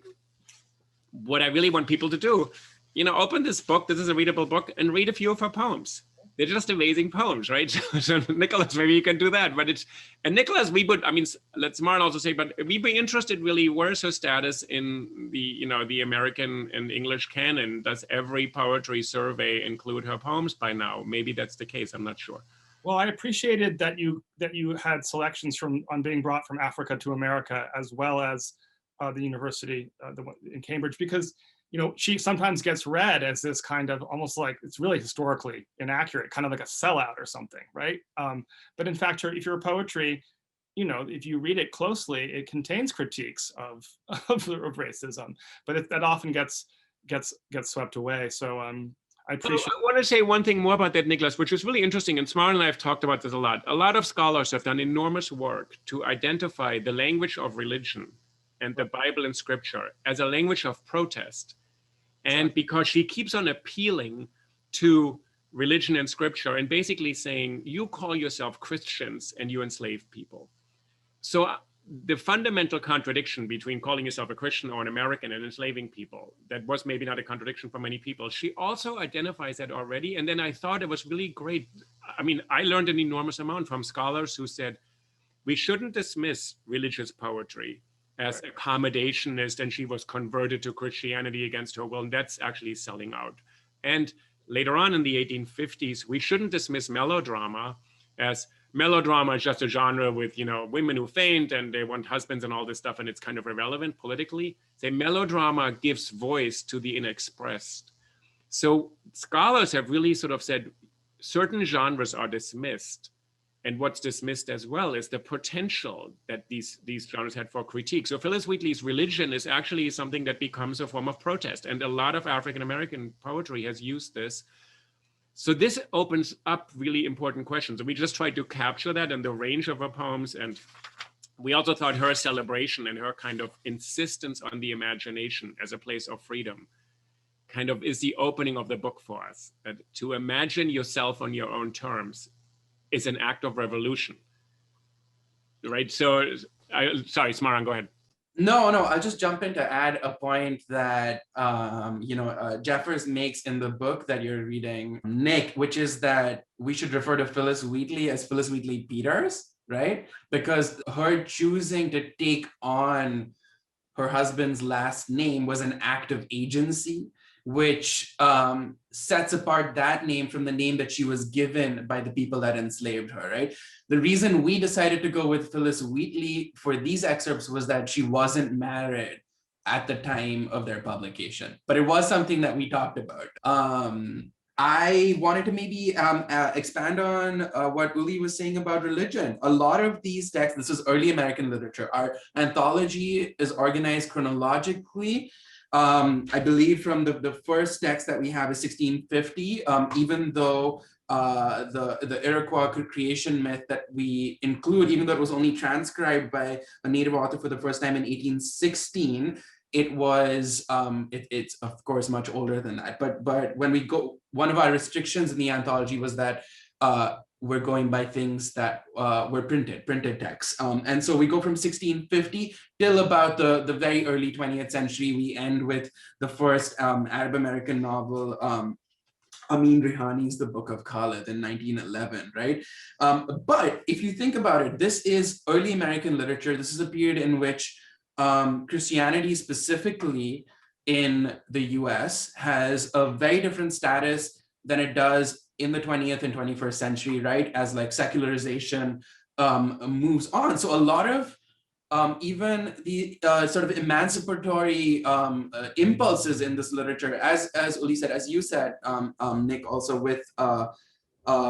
what I really want people to do, open this book, this is a readable book, and read a few of her poems. They're just amazing poems, right? So Nicholas, maybe you can do that. But Nicholas, let Smaran also say, but we'd be interested really, where's her status in the American and English canon? Does every poetry survey include her poems by now? Maybe that's the case, I'm not sure. Well, I appreciated that you had selections on being brought from Africa to America, as well as the university in Cambridge, because she sometimes gets read as this kind of almost like it's really historically inaccurate, kind of like a sellout or something, right? But in fact, if your poetry, if you read it closely, it contains critiques of racism, but that often gets swept away. So I appreciate. I want to say one thing more about that, Nicholas, which is really interesting, and Smaran and I have talked about this a lot. A lot of scholars have done enormous work to identify the language of religion and the Bible and scripture as a language of protest. And because she keeps on appealing to religion and scripture and basically saying, you call yourself Christians and you enslave people. So the fundamental contradiction between calling yourself a Christian or an American and enslaving people, that was maybe not a contradiction for many people. She also identifies that already. And then I thought it was really great. I learned an enormous amount from scholars who said, we shouldn't dismiss religious poetry as accommodationist, and she was converted to Christianity against her will, and that's actually selling out. And later on in the 1850s, we shouldn't dismiss melodrama as melodrama is just a genre with women who faint and they want husbands and all this stuff, and it's kind of irrelevant politically. Say melodrama gives voice to the inexpressed. So scholars have really sort of said certain genres are dismissed. And what's dismissed as well is the potential that these genres had for critique. So Phyllis Wheatley's religion is actually something that becomes a form of protest. And a lot of African-American poetry has used this. So this opens up really important questions. And we just tried to capture that in the range of her poems. And we also thought her celebration and her kind of insistence on the imagination as a place of freedom kind of is the opening of the book for us. That to imagine yourself on your own terms is an act of revolution, right? So, sorry, Smaran, go ahead. No, I'll just jump in to add a point that, Jeffers makes in the book that you're reading, Nick, which is that we should refer to Phyllis Wheatley as Phyllis Wheatley Peters, right? Because her choosing to take on her husband's last name was an act of agency, which sets apart that name from the name that she was given by the people that enslaved her, right? The reason we decided to go with Phyllis Wheatley for these excerpts was that she wasn't married at the time of their publication, but it was something that we talked about. I wanted to maybe expand on what Uli was saying about religion. A lot of these texts, this is early American literature, our anthology is organized chronologically. I believe from the first text that we have is 1650, even though the Iroquois creation myth that we include, even though it was only transcribed by a native author for the first time in 1816, it was, it's of course much older than that. But when we go, one of our restrictions in the anthology was that we're going by things that were printed texts. And so we go from 1650 till about the very early 20th century. We end with the first Arab American novel, Amin Rihani's The Book of Khalid in 1911, right? But if you think about it, this is early American literature. This is a period in which Christianity specifically in the US has a very different status than it does in the 20th and 21st century, right? As like secularization moves on. So a lot of even the sort of emancipatory impulses in this literature, as Uli said, as you said, Nick, also with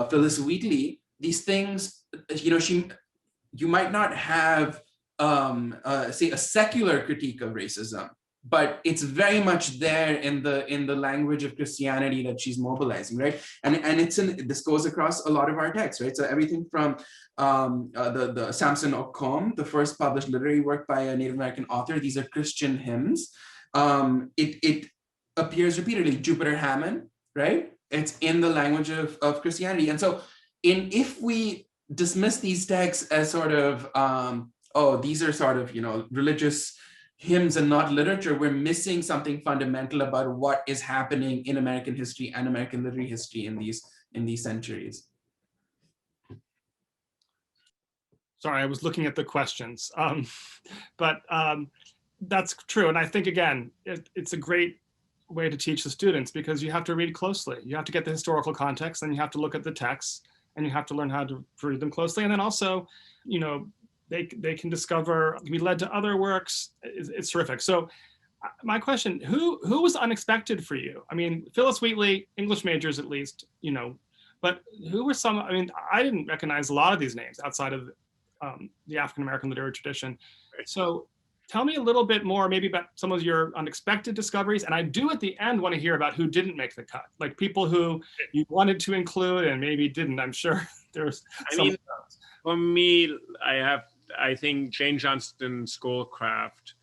Phyllis Wheatley, these things, you know, you might not have say a secular critique of racism, but it's very much there in the language of Christianity that she's mobilizing, right? And this goes across a lot of our texts, right? So everything from the Samson Occom, the first published literary work by a Native American author. These are Christian hymns. It appears repeatedly. Jupiter Hammond, right? It's in the language of Christianity. And so if we dismiss these texts as sort of oh, these are sort of, you know, religious hymns and not literature, we're missing something fundamental about what is happening in American history and American literary history in these centuries. Sorry, I was looking at the questions, but that's true. And I think, again, it's a great way to teach the students because you have to read closely. You have to get the historical context, and you have to look at the texts, and you have to learn how to read them closely. And then also, you know, they can discover, be led to other works. It's terrific. So my question, who was unexpected for you? I mean, Phyllis Wheatley, English majors at least, you know, but who were some, I mean, I didn't recognize a lot of these names outside of the African-American literary tradition. So tell me a little bit more maybe about some of your unexpected discoveries. And I do at the end want to hear about who didn't make the cut, like people who you wanted to include and maybe didn't. I'm sure there's some of those. For me, I think Jane Johnston Schoolcraft,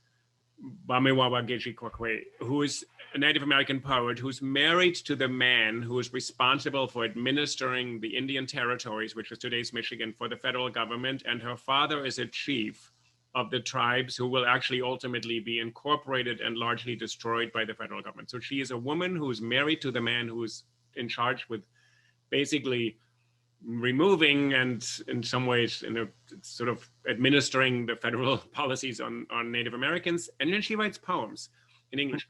Bamiwawa Geji Kwakwe, who is a Native American poet who's married to the man who is responsible for administering the Indian territories, which is today's Michigan, for the federal government. And her father is a chief of the tribes who will actually ultimately be incorporated and largely destroyed by the federal government. So she is a woman who's married to the man who's in charge with basically removing and in some ways sort of administering the federal policies on Native Americans. And then she writes poems in English.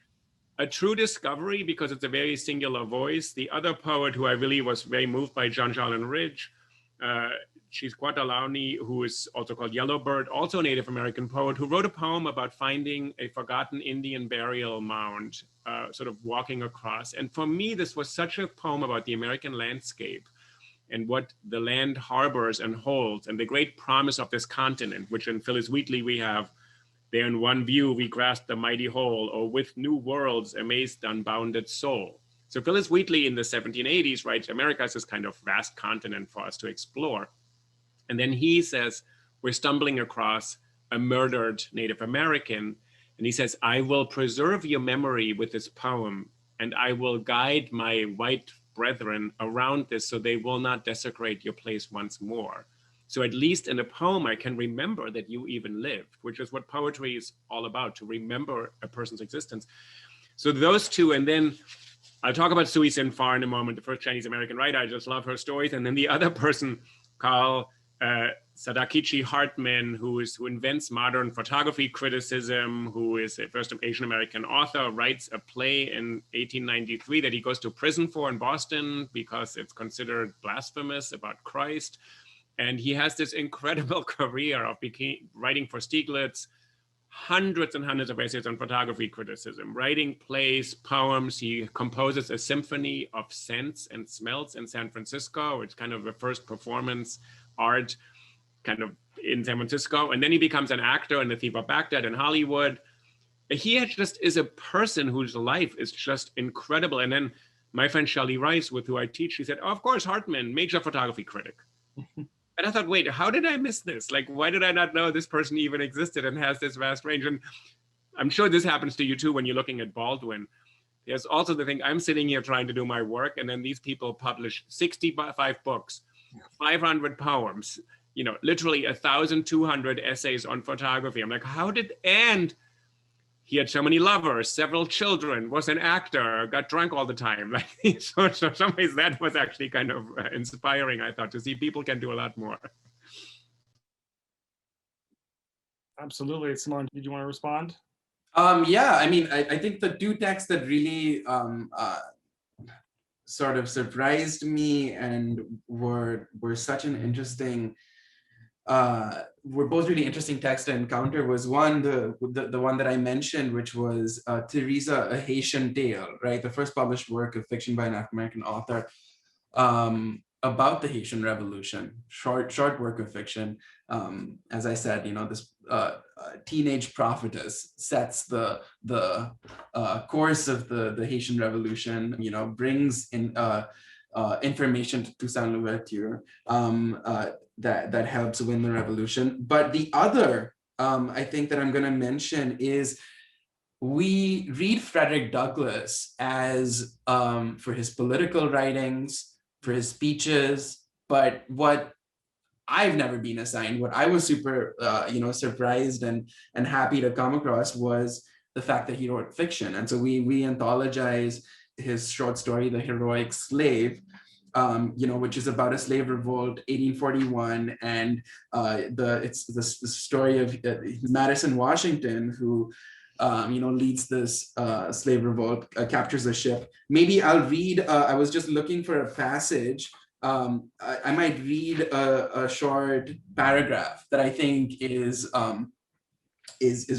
A true discovery because it's a very singular voice. The other poet who I really was very moved by, John Jolin Ridge, she's Kwatalauni, who is also called Yellowbird, also a Native American poet who wrote a poem about finding a forgotten Indian burial mound, sort of walking across. And for me, this was such a poem about the American landscape and what the land harbors and holds, and the great promise of this continent, which in Phyllis Wheatley we have, there in one view we grasp the mighty whole, or with new worlds amazed unbounded soul. So Phyllis Wheatley in the 1780s writes, America is this kind of vast continent for us to explore. And then he says, we're stumbling across a murdered Native American. And he says, I will preserve your memory with this poem, and I will guide my white brethren around this so they will not desecrate your place once more. So at least in a poem, I can remember that you even lived, which is what poetry is all about, to remember a person's existence. So those two, and then I'll talk about Sui Sin Far in a moment, the first Chinese American writer. I just love her stories. And then the other person, Carl Sadakichi Hartman, who invents modern photography criticism, who is a first Asian American author, writes a play in 1893 that he goes to prison for in Boston because it's considered blasphemous about Christ. And he has this incredible career of writing for Stieglitz, hundreds and hundreds of essays on photography criticism, writing plays, poems. He composes a symphony of scents and smells in San Francisco. It's kind of the first performance art kind of in San Francisco. And then he becomes an actor in The Thief of Baghdad in Hollywood. He just is a person whose life is just incredible. And then my friend Shari Rice, with who I teach, she said, oh, of course, Hartman, major photography critic. And I thought, wait, how did I miss this? Like, why did I not know this person even existed and has this vast range? And I'm sure this happens to you too when you're looking at Baldwin. There's also the thing, I'm sitting here trying to do my work, and then these people publish 65 books, 500 poems, you know, literally 1,200 essays on photography. I'm like, how did, and he had so many lovers, several children, was an actor, got drunk all the time. Like, so some ways that was actually kind of inspiring, I thought, to see people can do a lot more. Absolutely. Smaran, did you want to respond? Yeah, I mean, I think the two texts that really sort of surprised me and were such an interesting, were both really interesting texts to encounter was one, the one that I mentioned, which was Teresa, A Haitian Tale, right? The first published work of fiction by an African-American author about the Haitian Revolution, short work of fiction. As I said, you know, this teenage prophetess sets the course of the Haitian Revolution, you know, brings in information to Toussaint Louverture that helps win the revolution. But the other, I think that I'm going to mention is we read Frederick Douglass as for his political writings, for his speeches, but what I've never been assigned, what I was super, you know, surprised and happy to come across was the fact that he wrote fiction. And so we anthologize his short story, The Heroic Slave, you know, which is about a slave revolt, 1841, and it's the story of Madison Washington, who you know, leads this slave revolt, captures a ship. Maybe I'll read. I was just looking for a passage. I might read a short paragraph that I think is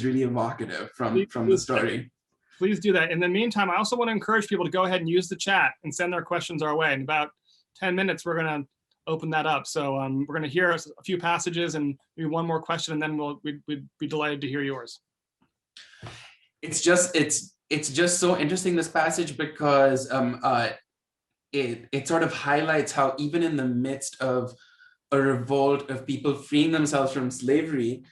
really evocative from the story. Please do that. In the meantime, I also want to encourage people to go ahead and use the chat and send their questions our way. In about 10 minutes, we're going to open that up. So we're going to hear a few passages and maybe one more question, and then we'd be delighted to hear yours. It's just so interesting, this passage, because it sort of highlights how even in the midst of a revolt of people freeing themselves from slavery,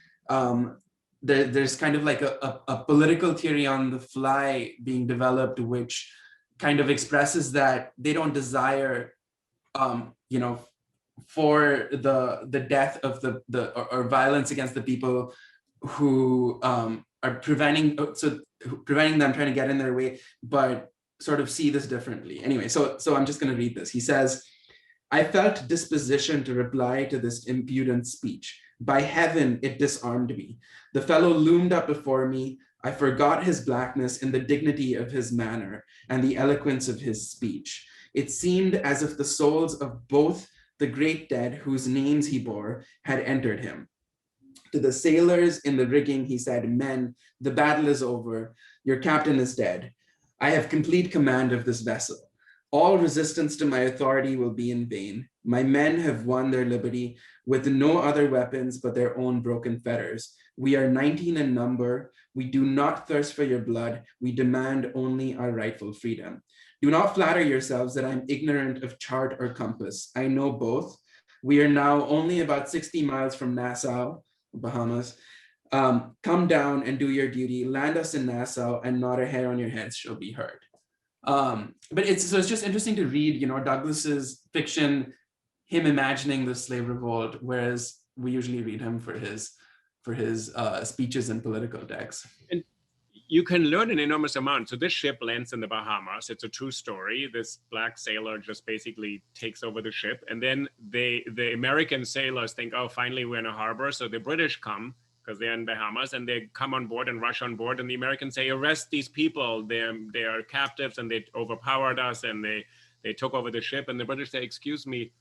there's kind of like a political theory on the fly being developed, which kind of expresses that they don't desire, you know, for the death of or violence against the people who are preventing them trying to get in their way, but sort of see this differently. Anyway, so I'm just going to read this. He says, I felt disposition to reply to this impudent speech. By heaven, it disarmed me. The fellow loomed up before me. I forgot his blackness in the dignity of his manner and the eloquence of his speech. It seemed as if the souls of both the great dead whose names he bore had entered him. To the sailors in the rigging, he said, men, the battle is over. Your captain is dead. I have complete command of this vessel. All resistance to my authority will be in vain. My men have won their liberty with no other weapons but their own broken fetters. We are 19 in number. We do not thirst for your blood. We demand only our rightful freedom. Do not flatter yourselves that I'm ignorant of chart or compass. I know both. We are now only about 60 miles from Nassau, Bahamas. Come down and do your duty. Land us in Nassau, and not a hair on your heads shall be heard. But it's just interesting to read, you know, Douglass's fiction, him imagining the slave revolt, whereas we usually read him for his speeches and political texts. And you can learn an enormous amount. So this ship lands in the Bahamas. It's a true story. This black sailor just basically takes over the ship, and then the American sailors think, oh, finally we're in a harbor. So the British come, because they're in Bahamas, and they come on board and rush on board, and the Americans say, arrest these people, they are captives and they overpowered us and they took over the ship. And the British say, excuse me,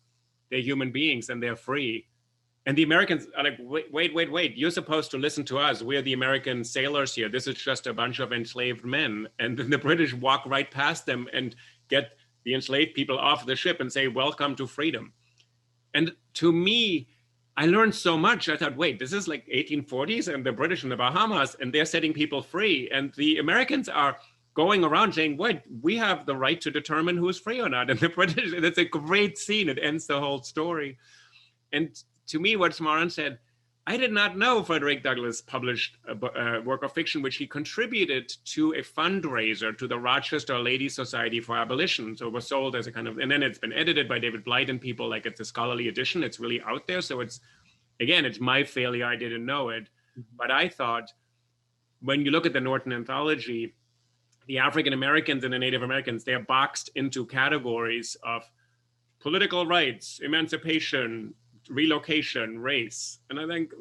they're human beings and they're free. And the Americans are like, wait, you're supposed to listen to us. We're the American sailors here. This is just a bunch of enslaved men. And then the British walk right past them and get the enslaved people off the ship and say, welcome to freedom. And to me, I learned so much. I thought, wait, this is like 1840s and the British in the Bahamas and they're setting people free. And the Americans are going around saying, wait, we have the right to determine who's free or not. And the British, and it's a great scene. It ends the whole story. And to me, what Smaran said, I did not know Frederick Douglass published a work of fiction which he contributed to a fundraiser to the Rochester Ladies Society for Abolition. So it was sold as a kind of, and then it's been edited by David Blight and people, like it's a scholarly edition. It's really out there. So it's, again, it's my failure. I didn't know it. But I thought, when you look at the Norton Anthology, the African Americans and the Native Americans, they're boxed into categories of political rights, emancipation, relocation, race. And I think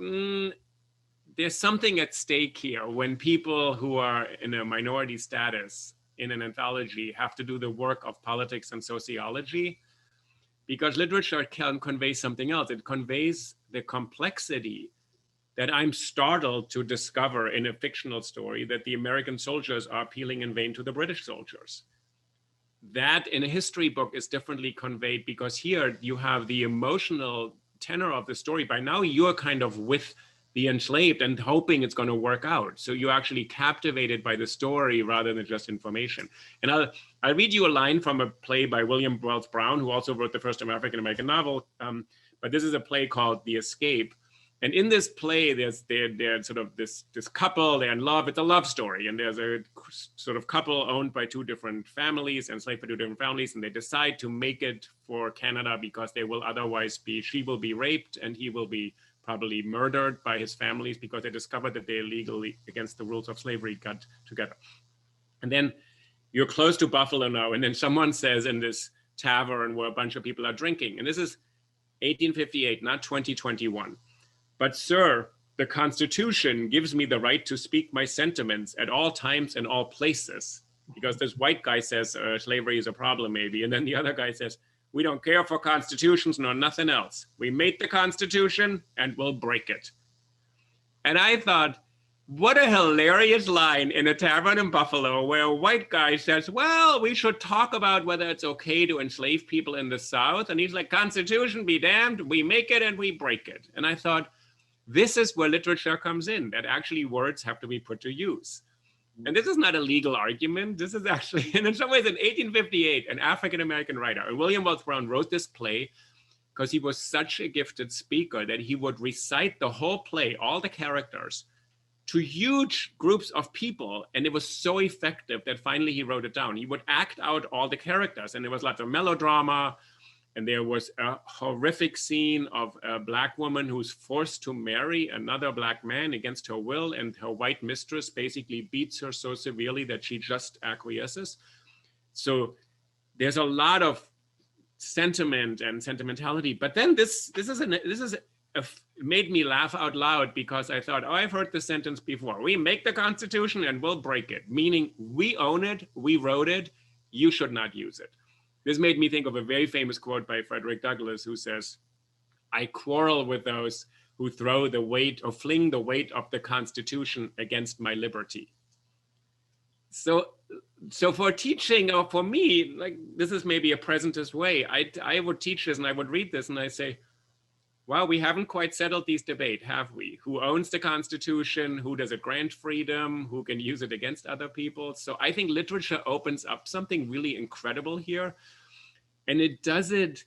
there's something at stake here when people who are in a minority status in an anthology have to do the work of politics and sociology, because literature can convey something else. It conveys the complexity that I'm startled to discover in a fictional story, that the American soldiers are appealing in vain to the British soldiers. That in a history book is differently conveyed, because here you have the emotional tenor of the story. By now you're kind of with the enslaved and hoping it's going to work out. So you're actually captivated by the story rather than just information. And I'll read you a line from a play by William Wells Brown, who also wrote the first African-American novel. But this is a play called The Escape. And in this play, there's sort of this couple, they're in love. It's a love story. And there's a sort of couple owned by two different families, enslaved by two different families. And they decide to make it for Canada because they will otherwise be, she will be raped and he will be probably murdered by his families, because they discovered that they illegally, against the rules of slavery, got together. And then you're close to Buffalo now. And then someone says in this tavern where a bunch of people are drinking, and this is 1858, not 2021. But sir, the Constitution gives me the right to speak my sentiments at all times and all places. Because this white guy says slavery is a problem maybe. And then the other guy says, we don't care for constitutions nor nothing else. We made the Constitution and we'll break it. And I thought, what a hilarious line in a tavern in Buffalo where a white guy says, well, we should talk about whether it's okay to enslave people in the South. And he's like, Constitution be damned, we make it and we break it. And I thought, this is where literature comes in, that actually words have to be put to use. And this is not a legal argument. This is actually, and in some ways in 1858, an African-American writer, William Wells Brown, wrote this play because he was such a gifted speaker that he would recite the whole play, all the characters, to huge groups of people. And it was so effective that finally he wrote it down. He would act out all the characters, and there was lots of melodrama. And there was a horrific scene of a Black woman who's forced to marry another Black man against her will, and her white mistress basically beats her so severely that she just acquiesces. So there's a lot of sentiment and sentimentality. But then this made me laugh out loud, because I thought, oh, I've heard this sentence before. We make the Constitution and we'll break it, meaning we own it, we wrote it, you should not use it. This made me think of a very famous quote by Frederick Douglass, who says, I quarrel with those who throw the weight or fling the weight of the Constitution against my liberty. So for teaching, or for me, like, this is maybe a presentist way. I would teach this and I would read this and I say, wow, we haven't quite settled these debates, have we? Who owns the Constitution? Who does it grant freedom? Who can use it against other people? So I think literature opens up something really incredible here. And it does it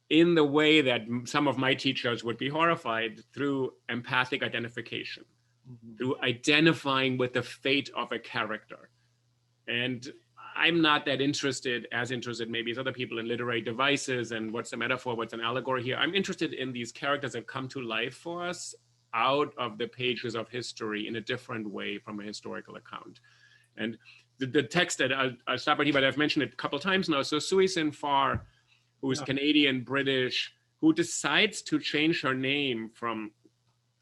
in the way that some of my teachers would be horrified, through empathic identification, through identifying with the fate of a character. And I'm not that as interested maybe as other people in literary devices and what's a metaphor, what's an allegory here. I'm interested in these characters that come to life for us out of the pages of history in a different way from a historical account. And the text that I'll stop right here, but I've mentioned it a couple of times now. So Susan Farr, who is Canadian British, who decides to change her name from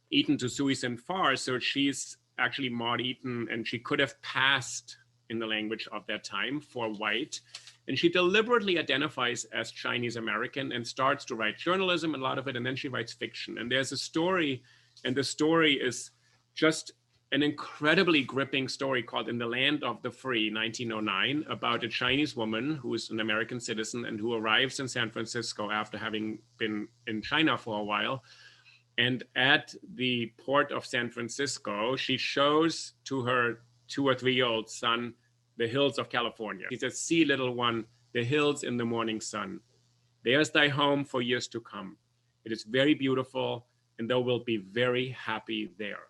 Eaton to Susan Farr. So she's actually Maud Eaton, and she could have passed in the language of that time for white. And she deliberately identifies as Chinese American and starts to write journalism, a lot of it, and then she writes fiction. And there's a story, and the story is just an incredibly gripping story called In the Land of the Free, 1909, about a Chinese woman who is an American citizen and who arrives in San Francisco after having been in China for a while. And at the port of San Francisco, she shows to her 2 or 3-year-old son the hills of California. He says, "See, little one, the hills in the morning sun. There's thy home for years to come. It is very beautiful, and thou wilt be very happy there."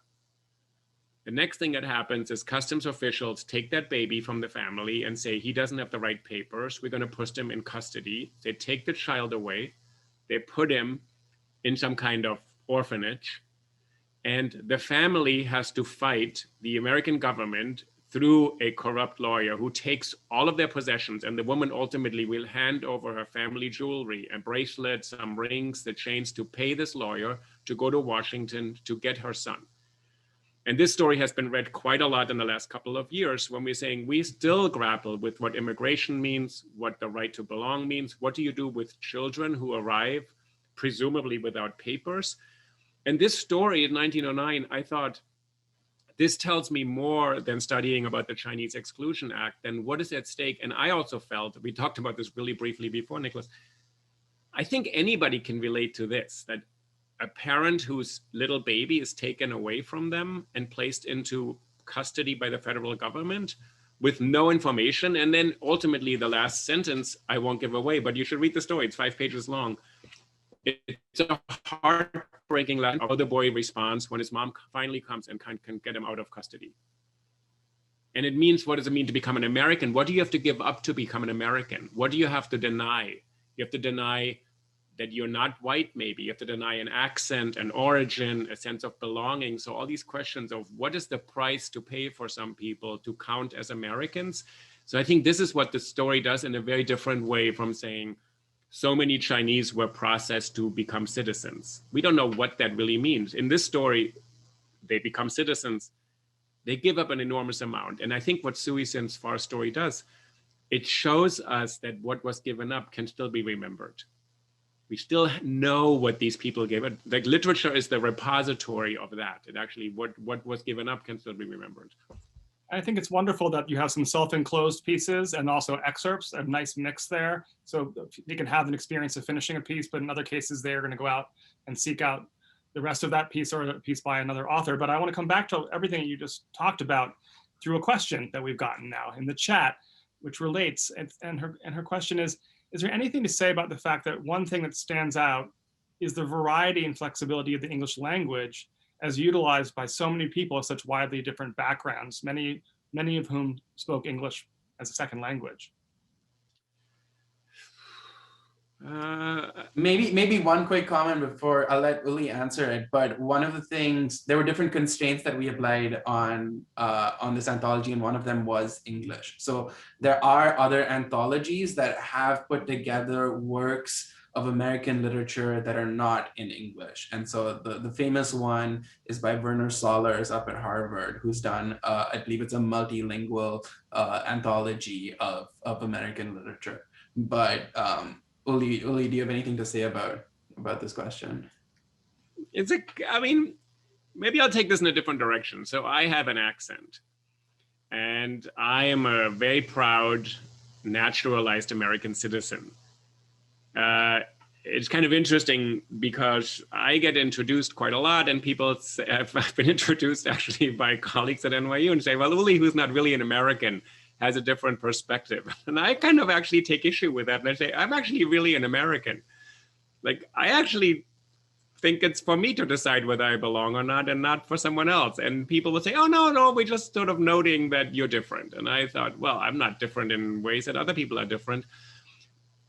The next thing that happens is customs officials take that baby from the family and say, he doesn't have the right papers. We're going to put him in custody. They take the child away. They put him in some kind of orphanage. And the family has to fight the American government through a corrupt lawyer who takes all of their possessions, and the woman ultimately will hand over her family jewelry, a bracelet, some rings, the chains, to pay this lawyer to go to Washington to get her son. And this story has been read quite a lot in the last couple of years when we're saying we still grapple with what immigration means, what the right to belong means, what do you do with children who arrive presumably without papers. And this story in 1909, I thought, this tells me more than studying about the Chinese Exclusion Act and what is at stake. And I also felt, we talked about this really briefly before, Nicholas, I think anybody can relate to this, that a parent whose little baby is taken away from them and placed into custody by the federal government with no information. And then ultimately the last sentence, I won't give away, but you should read the story. It's 5 pages long. It's a heartbreaking lesson how the boy responds when his mom finally comes and can get him out of custody. And it means, what does it mean to become an American? What do you have to give up to become an American? What do you have to deny? You have to deny that you're not white, maybe. You have to deny an accent, an origin, a sense of belonging. So all these questions of what is the price to pay for some people to count as Americans? So I think this is what the story does in a very different way from saying, so many Chinese were processed to become citizens. We don't know what that really means. In this story, they become citizens. They give up an enormous amount. And I think what Sui Sin's Far story does, it shows us that what was given up can still be remembered. We still know what these people gave it. Like literature is the repository of that. It actually, what was given up can still be remembered. I think it's wonderful that you have some self-enclosed pieces and also excerpts, a nice mix there. So you can have an experience of finishing a piece, but in other cases, they're going to go out and seek out the rest of that piece or a piece by another author. But I want to come back to everything you just talked about through a question that we've gotten now in the chat, which relates. And her question is there anything to say about the fact that one thing that stands out is the variety and flexibility of the English language as utilized by so many people of such widely different backgrounds, many of whom spoke English as a second language? Maybe one quick comment before I'll let Uli answer it. But one of the things, there were different constraints that we applied on this anthology, and one of them was English. So there are other anthologies that have put together works of American literature that are not in English. And so the famous one is by Werner Sollers up at Harvard, who's done, I believe it's a multilingual anthology of American literature. But Uli, do you have anything to say about this question? I mean, maybe I'll take this in a different direction. So I have an accent, and I am a very proud, naturalized American citizen. It's kind of interesting because I get introduced quite a lot, and people say, I've been introduced actually by colleagues at NYU and say, well, Uli, who's not really an American, has a different perspective. And I kind of actually take issue with that. And I say, I'm actually really an American. Like, I actually think it's for me to decide whether I belong or not, and not for someone else. And people will say, oh, no, we're just sort of noting that you're different. And I thought, well, I'm not different in ways that other people are different.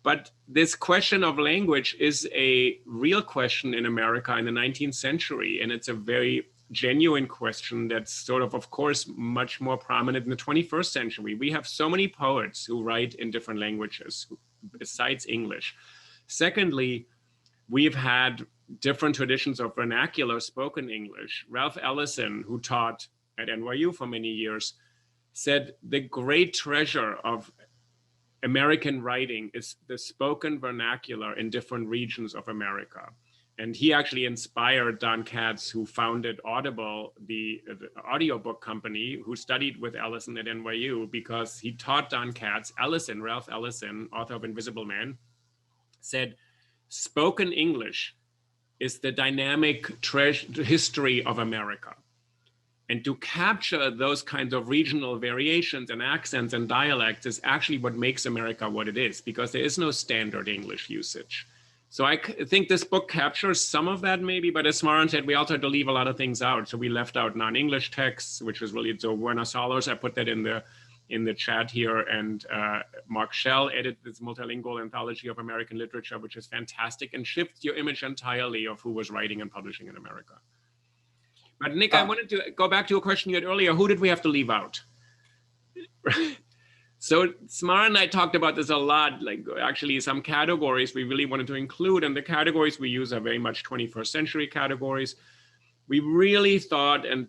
But this question of language is a real question in America in the 19th century. And it's a very genuine question that's sort of course, much more prominent in the 21st century. We have so many poets who write in different languages besides English. Secondly, we've had different traditions of vernacular spoken English. Ralph Ellison, who taught at NYU for many years, said the great treasure of American writing is the spoken vernacular in different regions of America. And he actually inspired Don Katz, who founded Audible, the audiobook company, who studied with Ellison at NYU, because he taught Don Katz, Ralph Ellison, author of Invisible Man, said, spoken English is the dynamic history of America. And to capture those kinds of regional variations and accents and dialects is actually what makes America what it is, because there is no standard English usage. So I think this book captures some of that maybe, but as Smaran said, we also had to leave a lot of things out. So we left out non-English texts, which was really, so Buenos Aires, I put that in the chat here, and Mark Schell edited this multilingual anthology of American literature, which is fantastic and shifts your image entirely of who was writing and publishing in America. But Nick, I wanted to go back to a question you had earlier. Who did we have to leave out? So Smaran and I talked about this a lot, like actually some categories we really wanted to include, and the categories we use are very much 21st century categories. We really thought and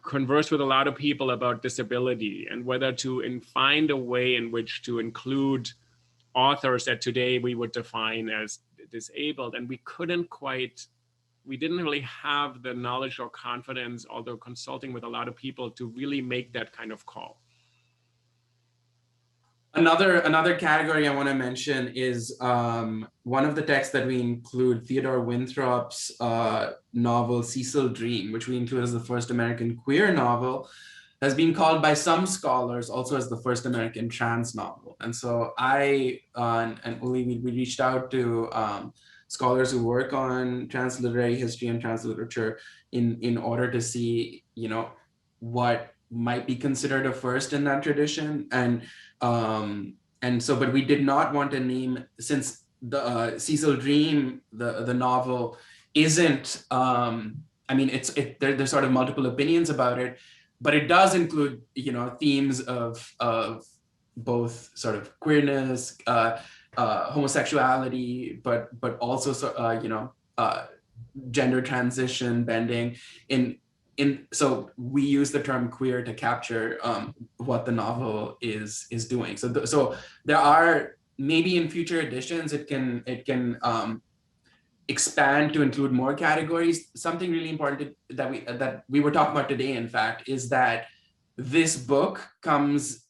conversed with a lot of people about disability and whether to find a way in which to include authors that today we would define as disabled. And we didn't really have the knowledge or confidence, although consulting with a lot of people, to really make that kind of call. Another category I want to mention is one of the texts that we include, Theodore Winthrop's novel Cecil Dream, which we include as the first American queer novel, has been called by some scholars also as the first American trans novel. And so I and Uli, we reached out to scholars who work on trans literary history and trans literature in order to see, what might be considered a first in that tradition. And so, but we did not want to name, since the Cecil Dream, the novel isn't, there's sort of multiple opinions about it, but it does include, themes of both sort of queerness, homosexuality, but also, gender transition, bending so we use the term queer to capture what the novel is doing. So there are, maybe in future editions, it can expand to include more categories. Something really important that we were talking about today, in fact, is that this book comes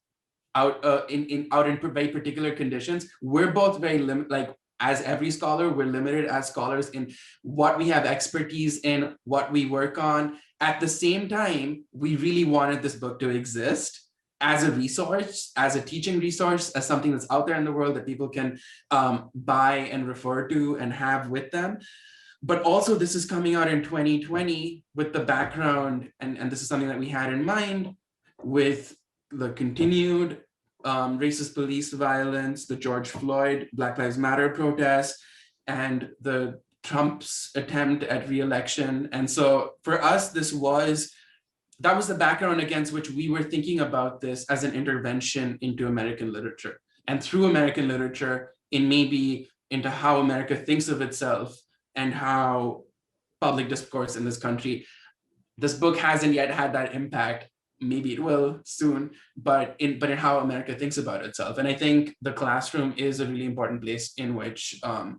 out in very particular conditions. We're both very limited, as every scholar, we're limited as scholars in what we have expertise in, what we work on. At the same time, we really wanted this book to exist as a resource, as a teaching resource, as something that's out there in the world that people can buy and refer to and have with them. But also, this is coming out in 2020 with the background, and this is something that we had in mind, with the continued racist police violence, the George Floyd, Black Lives Matter protests, and the Trump's attempt at re-election. And so for us, that was the background against which we were thinking about this as an intervention into American literature. And through American literature, in maybe into how America thinks of itself and how public discourse in this country. This book hasn't yet had that impact. Maybe it will soon, but in how America thinks about itself. And I think the classroom is a really important place in which an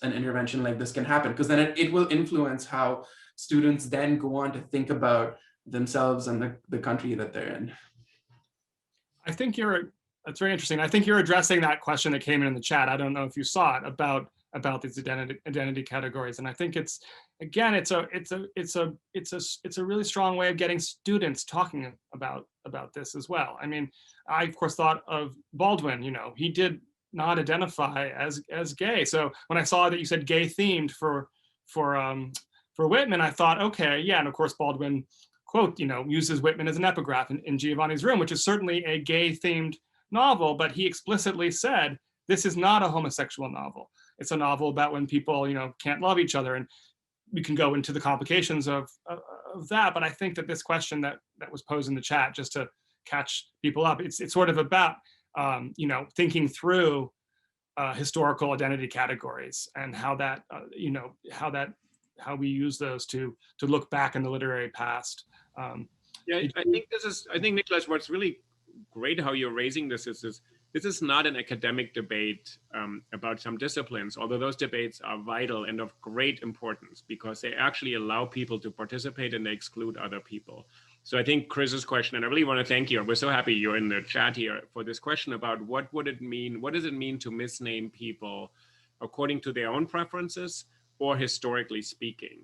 intervention like this can happen, because then it will influence how students then go on to think about themselves and the country that they're in. I think that's very interesting. I think you're addressing that question that came in the chat. I don't know if you saw it, about these identity categories. And I think it's a really strong way of getting students talking about this as well. I mean, I of course thought of Baldwin. He did not identify as gay. So when I saw that you said gay themed for Whitman, I thought, okay, yeah. And of course Baldwin, quote, uses Whitman as an epigraph in Giovanni's Room, which is certainly a gay themed novel, but he explicitly said, this is not a homosexual novel. It's a novel about when people, can't love each other. And we can go into the complications of that. But I think that this question that was posed in the chat, just to catch people up, it's sort of about, thinking through historical identity categories and how that, how we use those to look back in the literary past. I think Nicholas, what's really great how you're raising this is this is not an academic debate about some disciplines, although those debates are vital and of great importance because they actually allow people to participate and they exclude other people. So I think Chris's question, and I really want to thank you. We're so happy you're in the chat here for this question about what would it mean, what does it mean to misname people according to their own preferences or historically speaking?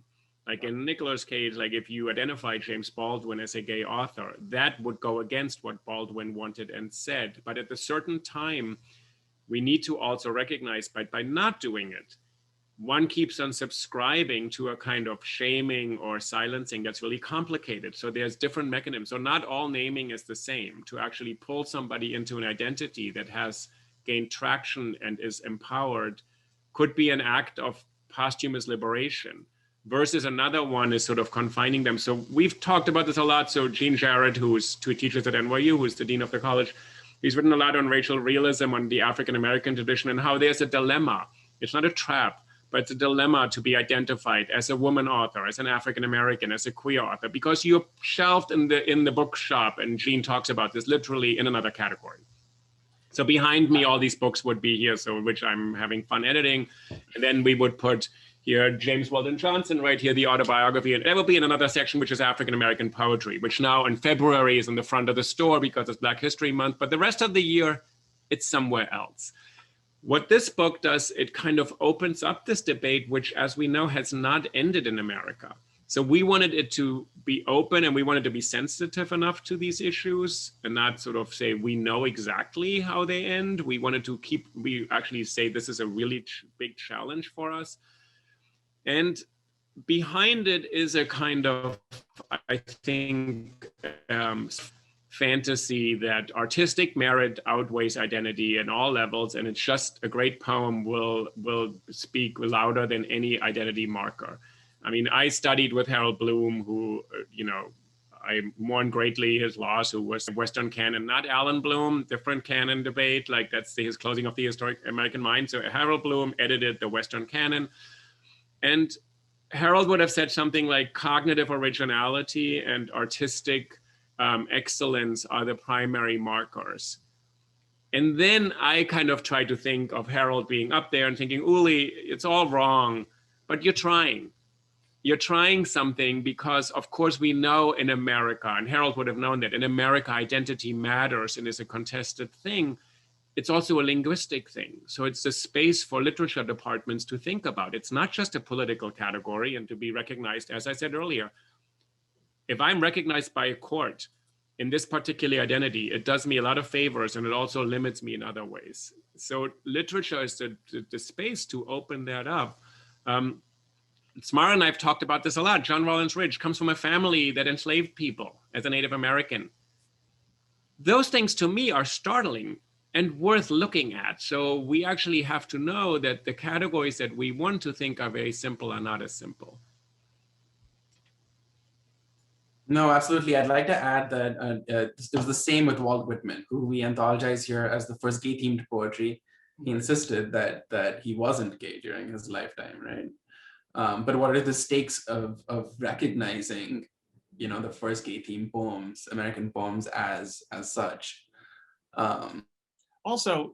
Like in Nicholas' case, like if you identify James Baldwin as a gay author, that would go against what Baldwin wanted and said. But at a certain time, we need to also recognize by not doing it, one keeps on subscribing to a kind of shaming or silencing that's really complicated. So there's different mechanisms. So not all naming is the same. To actually pull somebody into an identity that has gained traction and is empowered could be an act of posthumous liberation. Versus another one is sort of confining them. So we've talked about this a lot. So Jean Jarrett, who teaches at NYU, who's the dean of the college, he's written a lot on racial realism, on the African-American tradition, and how there's a dilemma. It's not a trap, but it's a dilemma to be identified as a woman author, as an African-American, as a queer author, because you're shelved in the bookshop, and Jean talks about this literally in another category. So behind me, all these books would be here, so which I'm having fun editing, and then we would put here, James Weldon Johnson, right here, the autobiography, and it will be in another section, which is African-American poetry, which now in February is in the front of the store because it's Black History Month, but the rest of the year, it's somewhere else. What this book does, it kind of opens up this debate, which as we know, has not ended in America. So we wanted it to be open and we wanted to be sensitive enough to these issues and not sort of say, we know exactly how they end. We wanted to we actually say this is a really big challenge for us. And behind it is a kind of, I think, fantasy that artistic merit outweighs identity in all levels, and it's just a great poem will speak louder than any identity marker. I mean, I studied with Harold Bloom, who, I mourn greatly his loss, who was Western canon, not Alan Bloom, different canon debate, like that's his closing of the historic American mind. So Harold Bloom edited the Western canon. And Harold would have said something like cognitive originality and artistic excellence are the primary markers. And then I kind of tried to think of Harold being up there and thinking, Uli, it's all wrong, but you're trying. You're trying something because, of course, we know in America, and Harold would have known that in America, identity matters and is a contested thing. It's also a linguistic thing. So it's a space for literature departments to think about. It's not just a political category and to be recognized, as I said earlier. If I'm recognized by a court in this particular identity, it does me a lot of favors and it also limits me in other ways. So literature is the space to open that up. Smaran and I have talked about this a lot. John Rawlins Ridge comes from a family that enslaved people as a Native American. Those things to me are startling and worth looking at. So we actually have to know that the categories that we want to think are very simple are not as simple. No, absolutely. I'd like to add that it was the same with Walt Whitman, who we anthologize here as the first gay-themed poetry. He insisted that he wasn't gay during his lifetime, right? But what are the stakes of recognizing, the first gay-themed poems, American poems as such? Also,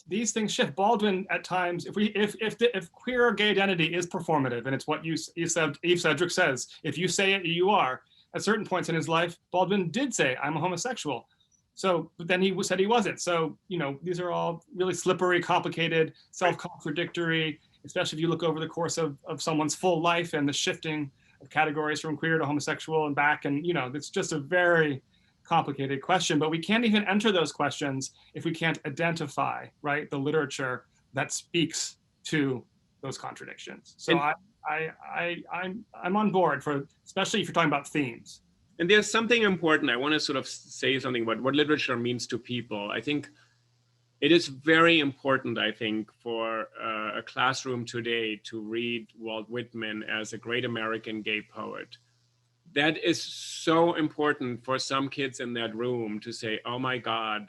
these things shift. Baldwin at times, if queer or gay identity is performative, and it's what Eve Sedgwick says, if you say it, you are. At certain points in his life, Baldwin did say, "I'm a homosexual." So, but then he said he wasn't. So, these are all really slippery, complicated, self-contradictory, especially if you look over the course of someone's full life and the shifting of categories from queer to homosexual and back. And, it's just a very complicated question, but we can't even enter those questions if we can't identify, right, the literature that speaks to those contradictions. So I'm on board for, especially if you're talking about themes. And there's something important. I want to sort of say something about what literature means to people. I think it is very important, I think, for a classroom today to read Walt Whitman as a great American gay poet. That is so important for some kids in that room to say, oh my God,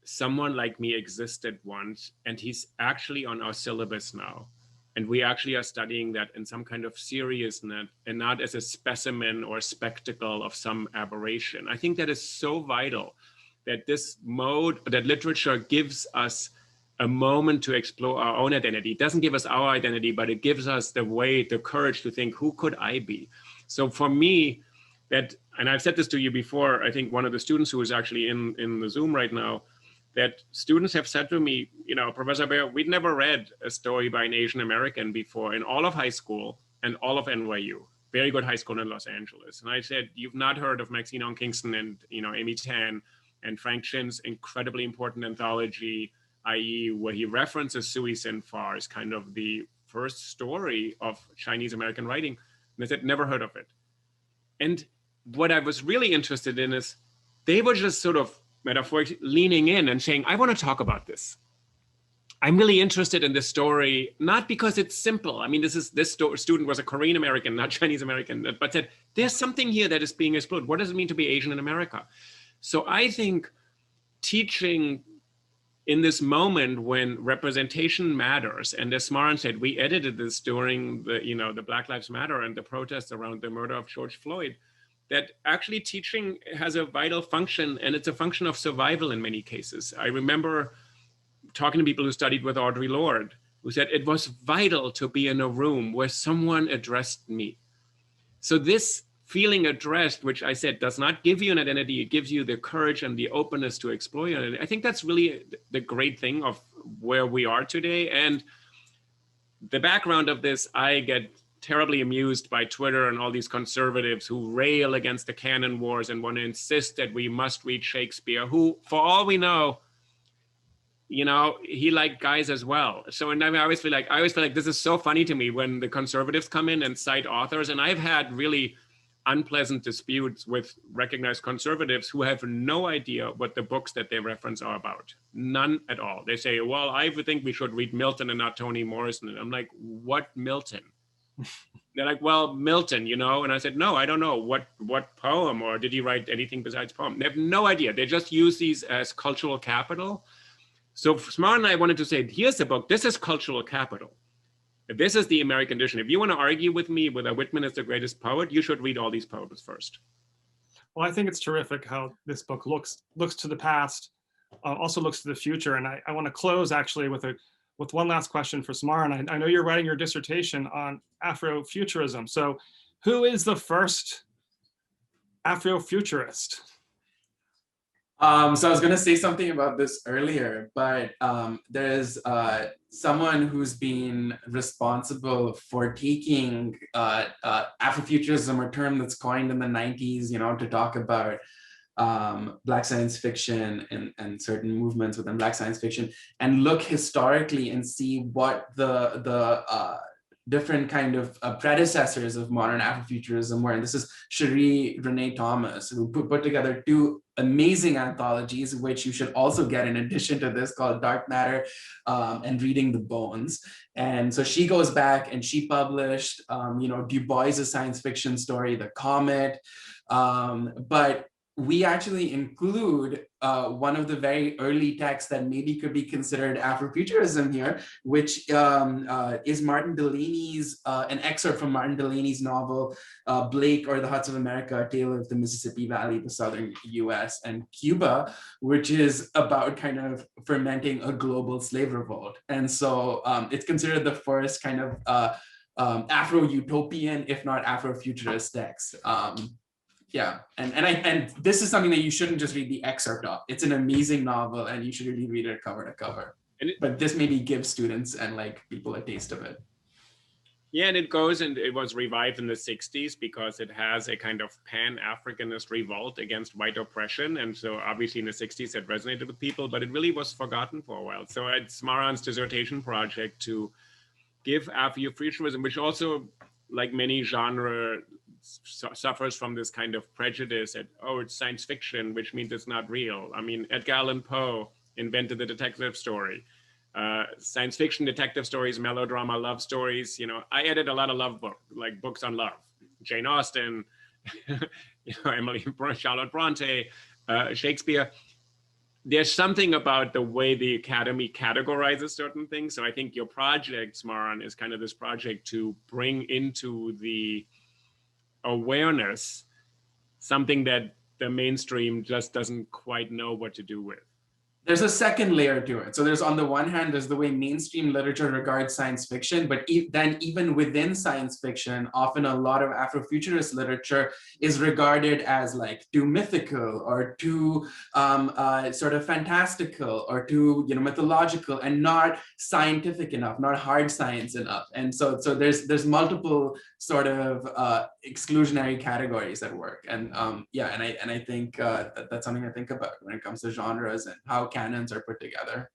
someone like me existed once, and he's actually on our syllabus now. And we actually are studying that in some kind of seriousness and not as a specimen or spectacle of some aberration. I think that is so vital. that this mode, that literature gives us a moment to explore our own identity. It doesn't give us our identity, but it gives us the way, the courage to think, who could I be? So for me, that, and I've said this to you before, I think one of the students who is actually in the Zoom right now, that students have said to me, you know, Professor Baer, we'd never read a story by an Asian American before in all of high school and all of NYU, very good high school in Los Angeles. And I said, you've not heard of Maxine on Kingston and, you know, Amy Tan and Frank Chin's incredibly important anthology, i.e. where he references Sui Sin Far as kind of the first story of Chinese American writing. And I said, never heard of it. And what I was really interested in is they were just sort of metaphorically leaning in and saying, I want to talk about this. I'm really interested in this story, not because it's simple. I mean, this student was a Korean American, not Chinese American, but said, there's something here that is being explored. What does it mean to be Asian in America? So I think teaching in this moment when representation matters, and as Smaran said, we edited this during the, you know, the Black Lives Matter and the protests around the murder of George Floyd, that actually teaching has a vital function, and it's a function of survival in many cases. I remember talking to people who studied with Audre Lorde, who said it was vital to be in a room where someone addressed me. So this feeling addressed, which I said does not give you an identity, it gives you the courage and the openness to explore your identity. I think that's really the great thing of where we are today. And the background of this, I get terribly amused by Twitter and all these conservatives who rail against the canon wars and want to insist that we must read Shakespeare, who, for all we know, you know, he liked guys as well. So, and I always feel like this is so funny to me when the conservatives come in and cite authors. And I've had really unpleasant disputes with recognized conservatives who have no idea what the books that they reference are about. None at all. They say, well, I would think we should read Milton and not Toni Morrison. And I'm like, what Milton? They're like, well, Milton, you know? And I said, no, I don't know. What poem, or did he write anything besides poem? They have no idea. They just use these as cultural capital. So Smaran and I wanted to say, here's the book. This is cultural capital. This is the American edition. If you want to argue with me whether Whitman is the greatest poet, you should read all these poems first. Well, I think it's terrific how this book looks to the past, also looks to the future. And I want to close actually with one last question for Smaran. I know you're writing your dissertation on Afrofuturism. So who is the first Afrofuturist? So I was going to say something about this earlier, but there's someone who's been responsible for taking Afrofuturism, a term that's coined in the 90s, you know, to talk about Black science fiction and certain movements within Black science fiction, and look historically and see what the different kind of predecessors of modern Afrofuturism were. And this is Shari, Renee Thomas, who put together two amazing anthologies, which you should also get in addition to this, called Dark Matter and Reading the Bones. And so she goes back and she published, you know, Du Bois's science fiction story, The Comet. But we actually include one of the very early texts that maybe could be considered Afrofuturism here, which is Martin Delaney's, an excerpt from Martin Delaney's novel, Blake or the Huts of America, A Tale of the Mississippi Valley, the Southern US and Cuba, which is about kind of fermenting a global slave revolt. And so it's considered the first kind of Afro-utopian, if not Afrofuturist text. Yeah, and this is something that you shouldn't just read the excerpt of. It's an amazing novel, and you should really read it cover to cover. But this maybe gives students and like people a taste of it. Yeah, and it goes, and it was revived in the 60s because it has a kind of pan-Africanist revolt against white oppression. And so obviously in the 60s it resonated with people, but it really was forgotten for a while. So it's Smaran's dissertation project to give Afrofuturism, which also, like many genre, suffers from this kind of prejudice that, oh, it's science fiction, which means it's not real. I mean, Edgar Allan Poe invented the detective story. Science fiction detective stories, melodrama, love stories. You know, I edit a lot of love books on love. Jane Austen, you know, Emily, Charlotte Bronte, Shakespeare. There's something about the way the Academy categorizes certain things. So I think your project, Smaran, is kind of this project to bring into the awareness something that the mainstream just doesn't quite know what to do with. There's a second layer to it. So there's, on the one hand, there's the way mainstream literature regards science fiction, but then even within science fiction, often a lot of Afrofuturist literature is regarded as like too mythical or too sort of fantastical or too, you know, mythological and not scientific enough, not hard science enough. And so there's multiple sort of exclusionary categories at work. And yeah, and I think that's something I think about when it comes to genres and how canons are put together.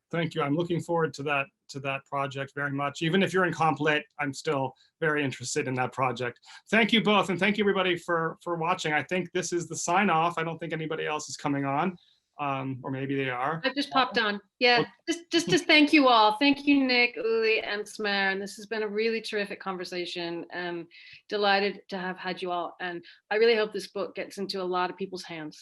Thank you. I'm looking forward to that project very much. Even if you're in Comp Lit, I'm still very interested in that project. Thank you both, and thank you everybody for watching. I think this is the sign off. I don't think anybody else is coming on, or maybe they are. I just popped on. Yeah, just thank you all. Thank you, Nick, Uli, and Smaran. This has been a really terrific conversation. Delighted to have had you all, and I really hope this book gets into a lot of people's hands.